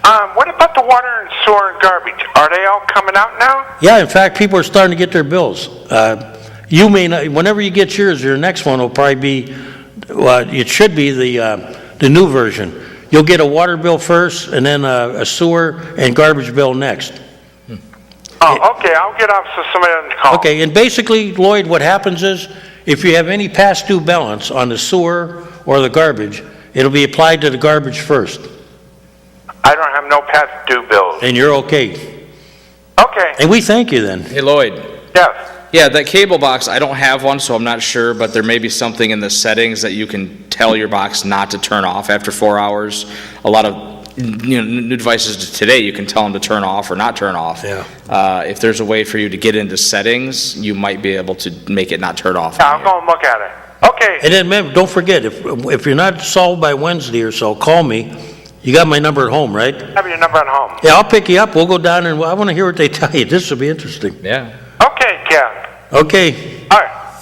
What about the water and sewer and garbage? Are they all coming out now? Yeah, in fact, people are starting to get their bills. You may not, whenever you get yours, your next one will probably be, it should be the new version. You'll get a water bill first, and then a sewer and garbage bill next. Oh, okay. I'll get off so somebody doesn't call. Okay, and basically, Lloyd, what happens is, if you have any past due balance on the sewer or the garbage, it'll be applied to the garbage first, I don't have no past due bills. and you're okay. Okay. And we thank you then. Hey, Lloyd. Yes. Yeah, that cable box, I don't have one, so I'm not sure, but there may be something in the settings that you can tell your box not to turn off after 4 hours. A lot of new devices today, you can tell them to turn off or not turn off. Yeah. If there's a way for you to get into settings, you might be able to make it not turn off. Yeah, I'll go and look at it. Okay. And then, remember, don't forget, if you're not solved by Wednesday or so, call me. You got my number at home, right? Have your number at home. Yeah, I'll pick you up. We'll go down and I want to hear what they tell you. This will be interesting. Yeah. Okay, Ken. Okay. All right.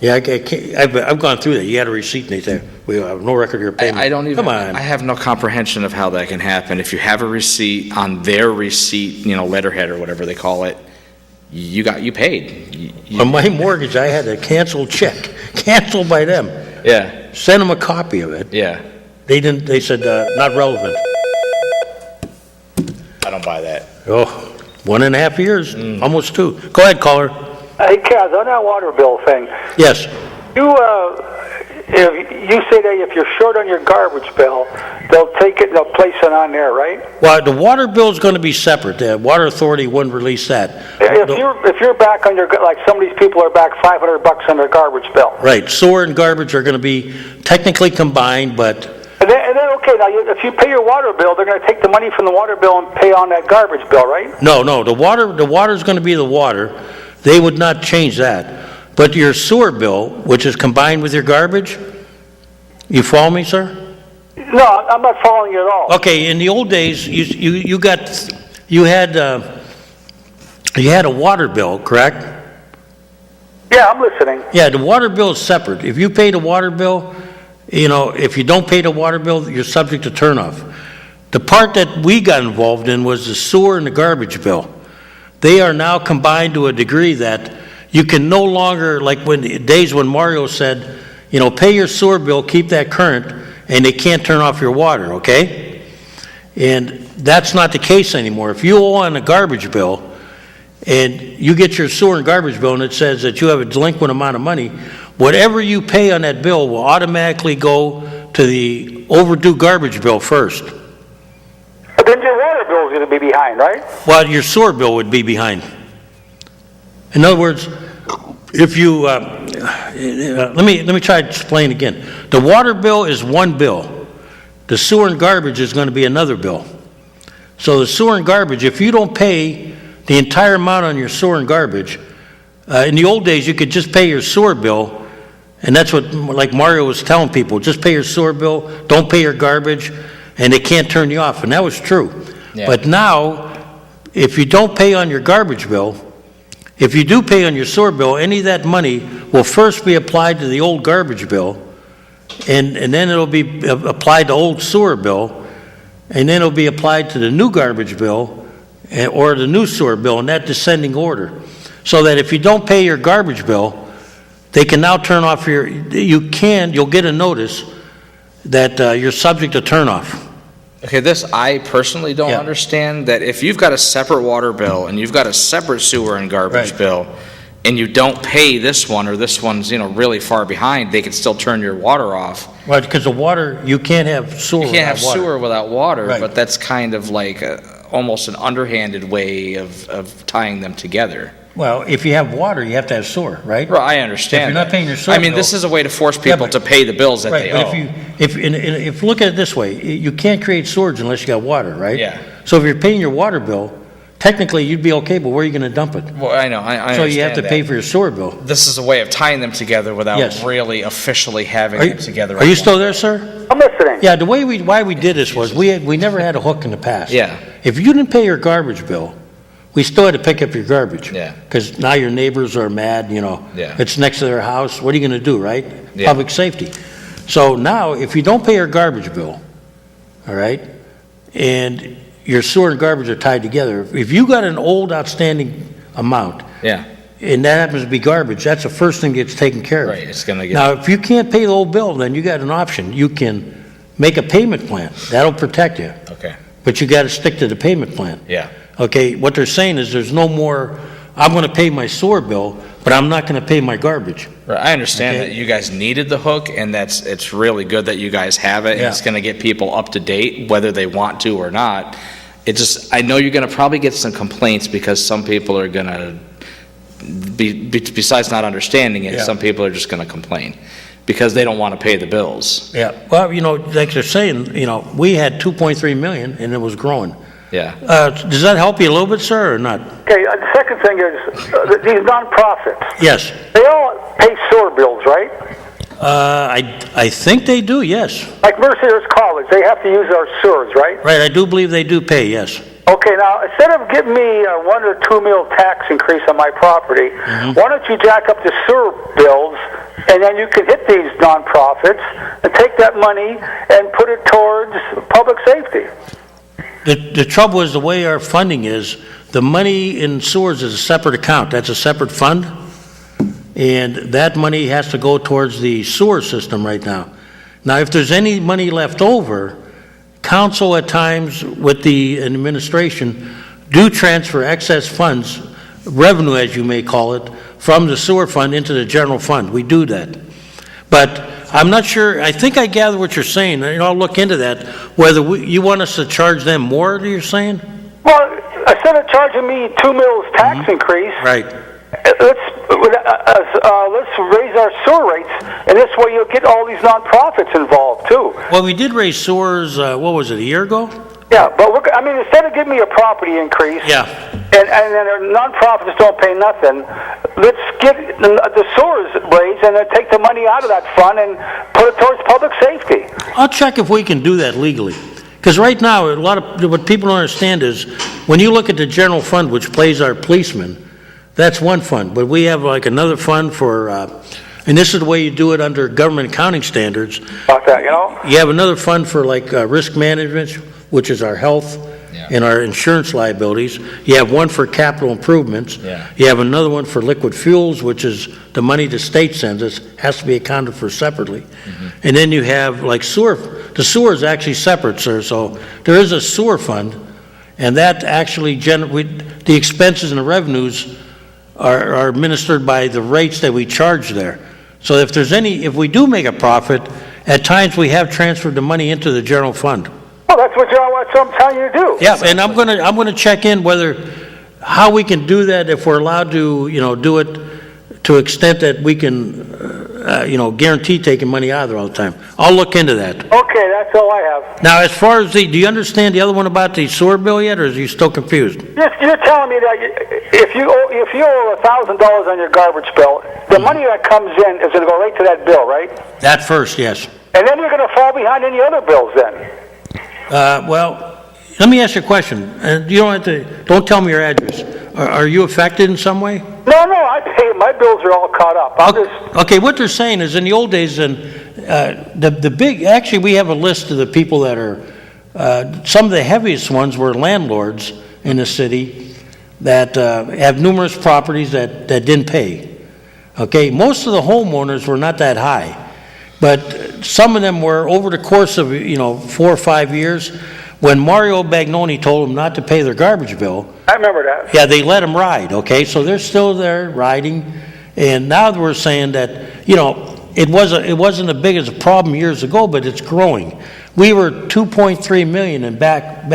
Yeah, I've gone through that. You had a receipt, Nathan. We have no record of your payment. I don't even. Come on. I have no comprehension of how that can happen. If you have a receipt on their receipt, letterhead or whatever they call it, you paid. On my mortgage, I had a canceled check, canceled by them. Yeah. Send them a copy of it. Yeah. They didn't. They said not relevant. I don't buy that. Oh, 1.5 years, almost 2. Go ahead, caller. Hey, Kaz, on that water bill thing, Yes. you say that if you're short on your garbage bill, they'll take it and they'll place it on there, right? Well, the water bill is going to be separate. The Water Authority wouldn't release that. If you're back on your, like some of these people are back $500 on their garbage bill. Right. Sewer and garbage are going to be technically combined, but And then okay, now if you pay your water bill, they're going to take the money from the water bill and pay on that garbage bill, right? no. The water is going to be the water. They would not change that. But your sewer bill, which is combined with your garbage, you follow me, sir? No, I'm not following you at all. Okay. In the old days, you had a water bill, correct? Yeah, I'm listening. Yeah, the water bill is separate. If you pay the water bill, if you don't pay the water bill, you're subject to turnoff. The part that we got involved in was the sewer and the garbage bill. They are now combined to a degree that you can no longer, like days when Mario said, pay your sewer bill, keep that current, and they can't turn off your water, okay? And that's not the case anymore. If you owe on a garbage bill, and you get your sewer and garbage bill and it says that you have a delinquent amount of money, whatever you pay on that bill will automatically go to the overdue garbage bill first. But then your water bill is going to be behind, right? Well, your sewer bill would be behind. In other words, if you, let me try to explain again. The water bill is one bill. The sewer and garbage is going to be another bill. So the sewer and garbage, if you don't pay the entire amount on your sewer and garbage, in the old days you could just pay your sewer bill, and that's what, like Mario was telling people, just pay your sewer bill, don't pay your garbage, and they can't turn you off, and that was true. Yeah. But now, if you don't pay on your garbage bill, if you do pay on your sewer bill, any of that money will first be applied to the old garbage bill, and then it'll be applied to old sewer bill, and then it'll be applied to the new garbage bill or the new sewer bill in that descending order. So that if you don't pay your garbage bill, they can now turn off you'll get a notice that you're subject to turn off. Okay, this I personally don't Yeah. understand, that if you've got a separate water bill and you've got a separate sewer and garbage Right. bill, and you don't pay this one, or this one's, really far behind, they can still turn your water off. Right, because the water, you can't have sewer You can't have without water. sewer without water, Right. but that's kind of like almost an underhanded way of tying them together. Well, if you have water, you have to have sewer, right? Well, I understand. If you're not that. paying your sewer I mean, bill- this is a way to force Yeah, people but- to pay the bills that Right, they but owe. if look at it this way, you can't create sewage unless you got water, right? Yeah. So if you're paying your water bill, technically you'd be okay, but where are you going to dump it? Well, I know, I understand So you have to that. pay for your sewer bill. This is a way of tying them together without Yes. really officially having Are you, them together. are you still there, sir? I'm listening. Yeah, the way why we did this was we never had a hook in the past. Yeah. If you didn't pay your garbage bill, we still had to pick up your garbage. Yeah. Because now your neighbors are mad, Yeah. It's next to their house. What are you going to do, right? Yeah. Public safety. So now, if you don't pay your garbage bill, all right, and your sewer and garbage are tied together, if you got an old outstanding amount, Yeah, and that happens to be garbage, that's the first thing that gets taken care of. right, it's gonna get. Now, if you can't pay the old bill, then you got an option. You can make a payment plan. That'll protect you. Okay, But you got to stick to the payment plan. yeah, Okay, what they're saying is there's no more, I'm going to pay my sewer bill, but I'm not going to pay my garbage. right, I understand Okay. that you guys needed the hook, and it's really good that you guys have it, and Yeah. it's gonna get people up to date, whether they want to or not. It just, I know you're gonna probably get some complaints, because some people are gonna, besides not understanding it, Yeah. some people are just gonna complain, because they don't wanna pay the bills. Yeah, well, like they're saying, we had 2.3 million and it was growing. Yeah, Does that help you a little bit, sir, or not? Okay, the second thing is these nonprofits. Yes. They all pay sewer bills, right? I think they do, yes. Like Mercyhurst College, they have to use our sewers, right? Right, I do believe they do pay, yes. Okay, now instead of giving me a 1 or 2 mil tax increase on my property, why don't you jack up the sewer bills, and then you can hit these nonprofits and take that money and put it towards public safety. The trouble is, the way our funding is, the money in sewers is a separate account. That's a separate fund. And that money has to go towards the sewer system right now. Now, if there's any money left over, council at times with the administration do transfer excess funds, revenue as you may call it, from the sewer fund into the general fund. We do that. But I'm not sure, I think I gather what you're saying. I'll look into that, whether you want us to charge them more, you're saying? Well, instead of charging me 2 mils tax increase, Right. let's raise our sewer rates, and this way you'll get all these nonprofits involved too. Well, we did raise sewers, what was it, a year ago? Yeah, but instead of giving me a property increase, Yeah. and then our nonprofits don't pay nothing, let's get the sewers raised and then take the money out of that fund and put it towards public safety. I'll check if we can do that legally. Because right now, a lot of, what people don't understand is, when you look at the general fund, which pays our policemen, that's one fund. But we have like another fund for, and this is the way you do it under government accounting standards. About that, You have another fund for like risk management, which is our health and our insurance liabilities. You have one for capital improvements. Yeah. You have another one for liquid fuels, which is the money the state sends us, has to be accounted for separately. And then you have like sewer, the sewer is actually separate, sir, so there is a sewer fund, And that actually, the expenses and the revenues are administered by the rates that we charge there. So if we do make a profit, at times we have transferred the money into the general fund. Well, that's what I'm telling you to do. Yeah, and I'm gonna check in how we can do that, if we're allowed to, do it to extent that we can, guarantee taking money out of there all the time. I'll look into that. Okay, that's all I have. Now, as far as do you understand the other one about the sewer bill yet, or are you still confused? You're telling me that if you owe $1,000 on your garbage bill, the money that comes in is going to go right to that bill, right? That first, yes. And then you're going to fall behind any other bills then. Well, let me ask you a question. You don't tell me your address. Are you affected in some way? No, I pay. My bills are all caught up. Okay, what they're saying is in the old days, actually we have a list of the people that are, some of the heaviest ones were landlords in the city that have numerous properties that didn't pay. Okay, most of the homeowners were not that high, but some of them were over the course of 4 or 5 years. When Mario Bagnoni told them not to pay their garbage bill, I remember that. Yeah, they let them ride. Okay, so they're still there riding, and now we're saying that it wasn't as big as a problem years ago, but it's growing. We were 2.3 million in back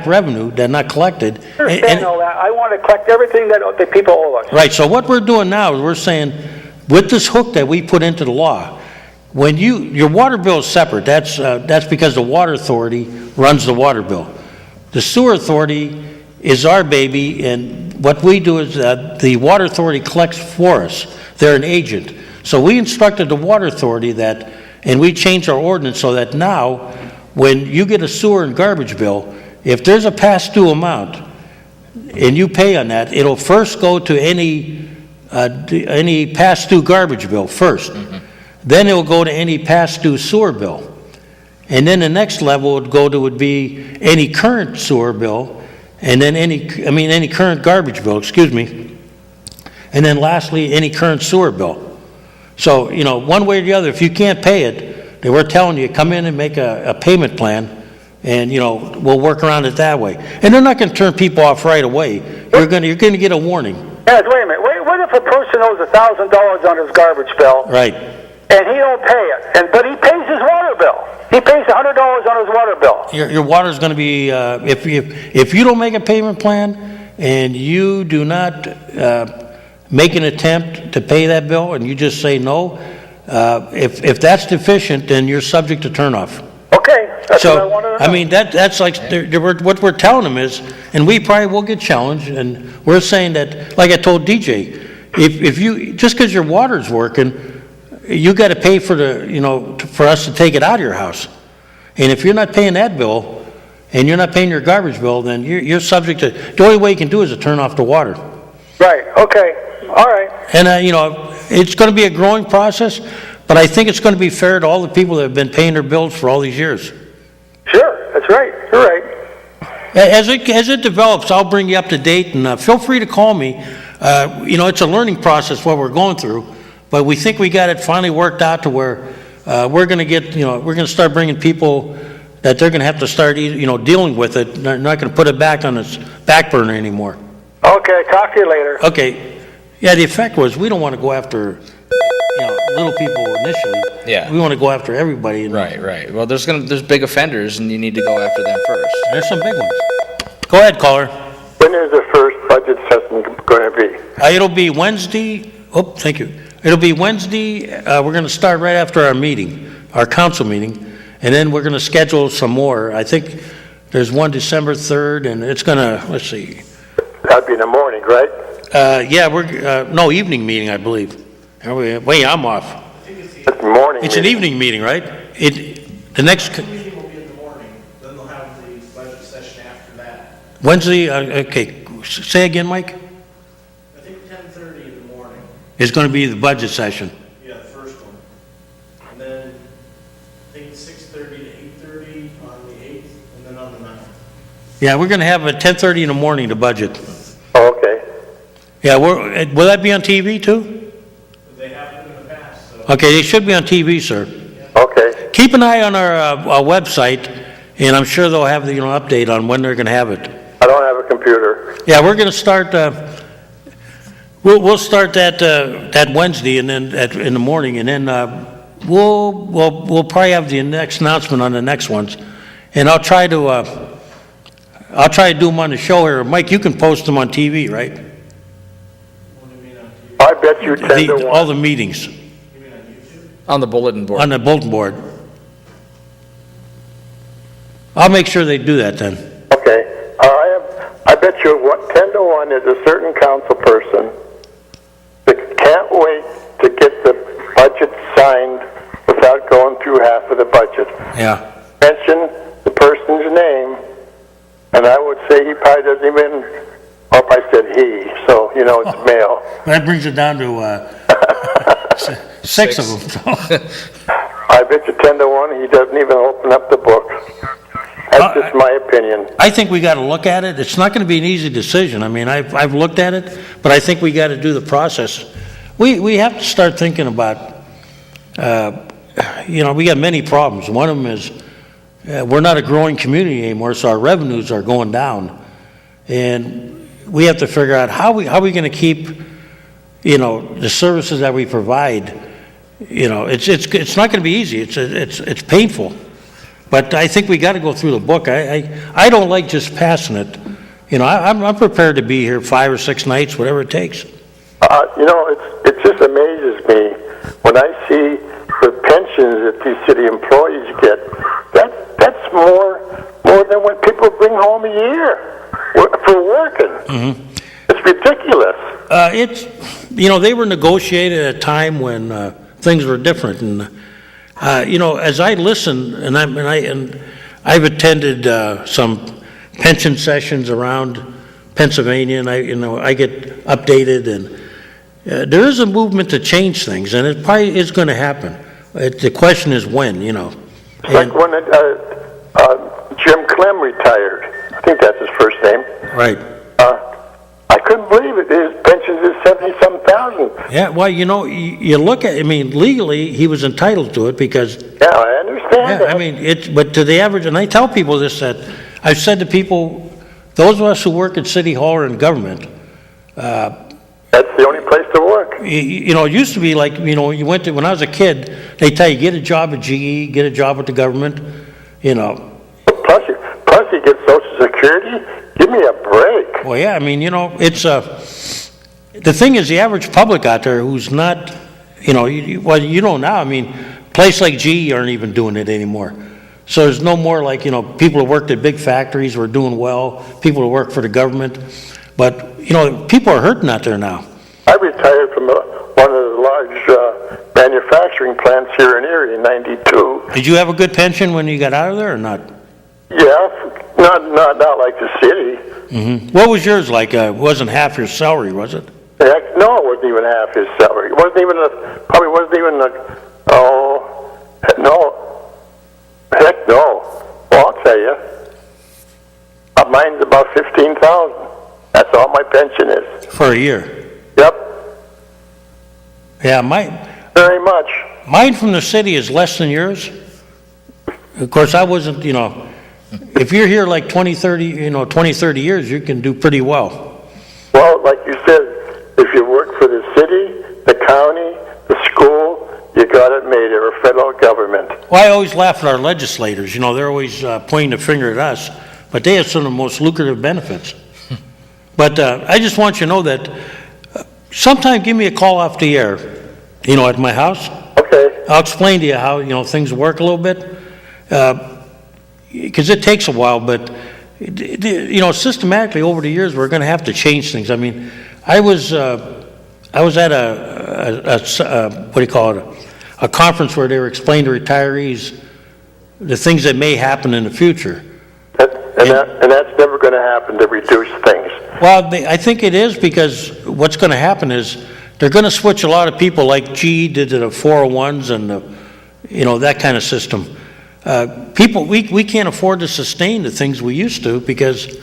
revenue that not collected. I understand all that. I want to collect everything that the people owe us. Right. So what we're doing now is we're saying, with this hook that we put into the law, when your water bill is separate, that's because the water authority runs the water bill. The sewer authority is our baby, and what we do is the water authority collects for us. They're an agent. So we instructed the water authority and we changed our ordinance so that now, when you get a sewer and garbage bill, if there's a past due amount and you pay on that, it'll first go to any past due garbage bill first. Mm-hmm. Then it will go to any past due sewer bill. And then the next level would be any current sewer bill, and then any current garbage bill, and then lastly, any current sewer bill. So, one way or the other, if you can't pay it, then we're telling you, come in and make a payment plan, and, we'll work around it that way. And they're not going to turn people off right away. You're going to get a warning. Yes, wait a minute. What if a person owes $1,000 on his garbage bill? Right. And he don't pay it, but he pays his water bill. He pays $100 on his water bill. Your water's going to be if you don't make a payment plan and you do not make an attempt to pay that bill and you just say no, if that's deficient, then you're subject to turnoff. Okay, that's what I wanted to know. That's like what we're telling them is, and we probably will get challenged, and we're saying that, like I told DJ, if you just because your water's working, you got to pay for for us to take it out of your house. And if you're not paying that bill and you're not paying your garbage bill, then you're subject to, the only way you can do is to turn off the water. Right, okay, all right. And, it's going to be a growing process, but I think it's going to be fair to all the people that have been paying their bills for all these years. Sure, that's right, you're right. As it develops, I'll bring you up to date, and feel free to call me. It's a learning process what we're going through. But we think we got it finally worked out to where we're going to start bringing people that they're going to have to start, dealing with it. They're not going to put it back on its back burner anymore. Okay, talk to you later. Okay. Yeah, the effect was we don't want to go after, little people initially. Yeah. We want to go after everybody. Right. Well, there's big offenders, and you need to go after them first. There's some big ones. Go ahead, caller. When is the first budget session going to be? It'll be Wednesday. Oh, thank you. It'll be Wednesday. We're going to start right after our council meeting, and then we're going to schedule some more. I think there's one December 3rd, and it's going to, let's see. That'd be in the morning, right? No, evening meeting, I believe. Wait, I'm off. It's morning. It's an evening meeting, right? The next meeting will be in the morning, then they'll have the budget session after that. Wednesday. Okay, say again, Mike. I think 10:30 in the morning. It's going to be the budget session. Yeah, the first one. And then I think 6:30 to 8:30 on the 8th, and then on the 9th. Yeah, we're going to have a 10:30 in the morning, the budget. Oh, okay. Yeah, will that be on TV too? They have been in the past, so. Okay, they should be on TV, sir. Okay. Keep an eye on our website, And I'm sure they'll have the, update on when they're gonna have it. I don't have a computer. Yeah, we're gonna start, we'll start that Wednesday and then in the morning, and then, we'll probably have the next announcement on the next ones. And I'll try to do them on the show here. Mike, you can post them on TV, right? I bet you 10 to 1. All the meetings On the bulletin board. on the bulletin board. I'll make sure they do that then. Okay. I bet you 10 to 1 is a certain council person that can't wait to get the budget signed without going through half of the budget. Yeah. Mention the person's name, and I would say he probably doesn't even, if I said he, so it's male. That brings it down to, six of them. I bet you 10 to 1 he doesn't even open up the book. That's just my opinion. I think we got to look at it. It's not going to be an easy decision. I mean, I've looked at it, but I think we got to do the process. We have to start thinking about, we got many problems. One of them is we're not a growing community anymore, so our revenues are going down, and we have to figure out how we going to keep, the services that we provide. It's not going to be easy. It's painful. But I think we got to go through the book. I don't like just passing it. I'm prepared to be here 5 or 6 nights, whatever it takes. It just amazes me when I see the pensions that these city employees get. That's more than what people bring home a year for working. Mm-hmm. It's ridiculous. They were negotiated at a time when things were different, and as I listen, and I've attended some pension sessions around Pennsylvania, and I get updated, and there is a movement to change things, and it probably is going to happen. The question is when, Like when Jim Clem retired. I think that's his first name. Right. I couldn't believe it. His pension is 70-some thousand. Yeah, well, you look at, legally, he was entitled to it because... Yeah, I understand that. But to the average, and I tell people this, that I've said to people, those of us who work at City Hall or in government... that's the only place to work. It used to be like, you went to, when I was a kid, they tell you, get a job at GE, get a job with the government, Plus you get Social Security. Give me a break. Well, yeah, it's the thing is the average public out there who's not, now, places like GE aren't even doing it anymore. So there's no more like, people who worked at big factories were doing well, people who work for the government. But, people are hurting out there now. I retired from one of the large manufacturing plants here in Erie in '92. Did you have a good pension when you got out of there or not? Yeah, not like the city. Mm-hmm. What was yours like? It wasn't half your salary, was it? Heck, no, it wasn't even half his salary. It wasn't even heck no. Well, I'll tell you, mine's about 15,000. That's all my pension is. For a year? Yep. Yeah, very much. Mine from the city is less than yours. Of course, I wasn't, if you're here like 20, 30 years, you can do pretty well. Well, like you said, if you work for the city, the county, the school, you got it made, or federal government. Well, I always laugh at our legislators. They're always pointing the finger at us, but they have some of the most lucrative benefits. But I just want you to know that sometime give me a call off the air, at my house. Okay. I'll explain to you how, things work a little bit. Because it takes a while, but, systematically over the years, we're going to have to change things. I was at a conference where they were explaining to retirees the things that may happen in the future. And that's never going to happen, to reduce things. Well, I think it is, because what's going to happen is they're going to switch a lot of people like GE did to the 401s and that kind of system. People, we can't afford to sustain the things we used to because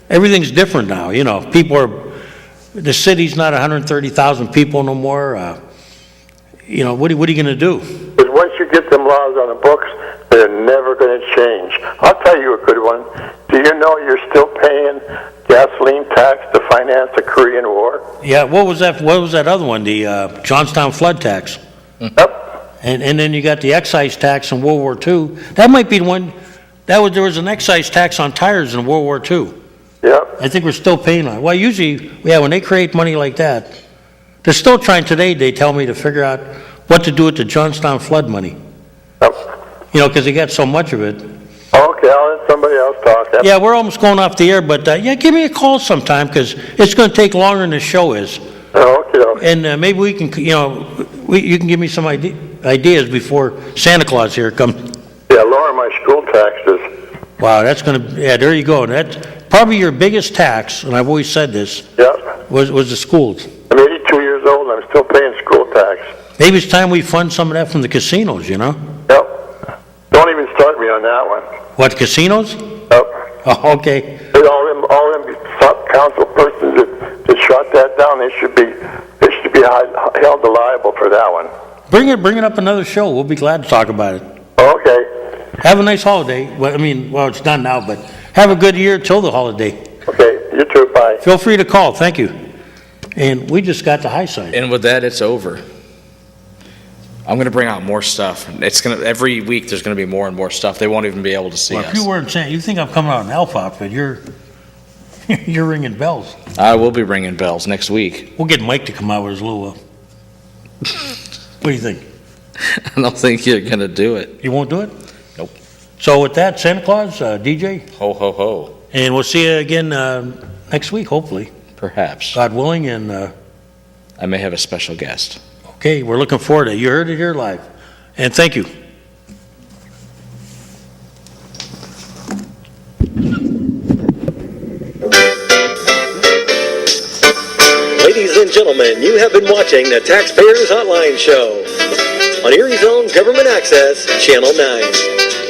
everything's different now. The city's not 130,000 people no more. What are you going to do? Because once you get some laws on the books that are never going to change. I'll tell you a good one. Do you know you're still paying gasoline tax to finance the Korean War? Yeah, what was that other one, the Johnstown flood tax? Yep. And then you got the excise tax in World War II. That might be the one, there was an excise tax on tires in World War II. Yep. I think we're still paying on it. Well, usually, yeah, when they create money like that, they're still trying today, they tell me, to figure out what to do with the Johnstown flood money. Yep. You know, because they got so much of it. Okay, I'll let somebody else talk. Yep. Yeah, we're almost going off the air, but yeah, give me a call sometime, because it's going to take longer than the show is. Oh, okay. And maybe we can, you can give me some ideas before Santa Claus here comes. Yeah, lower my school taxes. Wow, that's going to, yeah, there you go. That's probably your biggest tax, and I've always said this, Yep. was the schools. I'm 82 years old and I'm still paying school tax. Maybe it's time we fund some of that from the casinos, you know? Yep. Don't even start me on that one. What, casinos? Yep. Oh, okay. All them council persons that shot that down, they should be held liable for that one. Bring it up another show. We'll be glad to talk about it. Okay. Have a nice holiday. Well, it's done now, but have a good year till the holiday. Okay, you too, bye. Feel free to call. Thank you. And we just got the high side. And with that, it's over. I'm going to bring out more stuff. Every week there's going to be more and more stuff. They won't even be able to see Well, us. if you weren't saying, you think I'm coming out in Alpha outfit, you're ringing bells. I will be ringing bells next week. We'll get Mike to come out with his little, what do you think? I don't think you're going to do it. You won't do it? Nope. So with that, Santa Claus, DJ, Ho, ho, ho. and we'll see you again next week, hopefully, Perhaps. God willing, and I may have a special guest. okay, we're looking forward to it. You heard it here live. And thank you. Ladies and gentlemen, you have been watching the Taxpayers Hotline Show on Erie's own Government Access, Channel 9.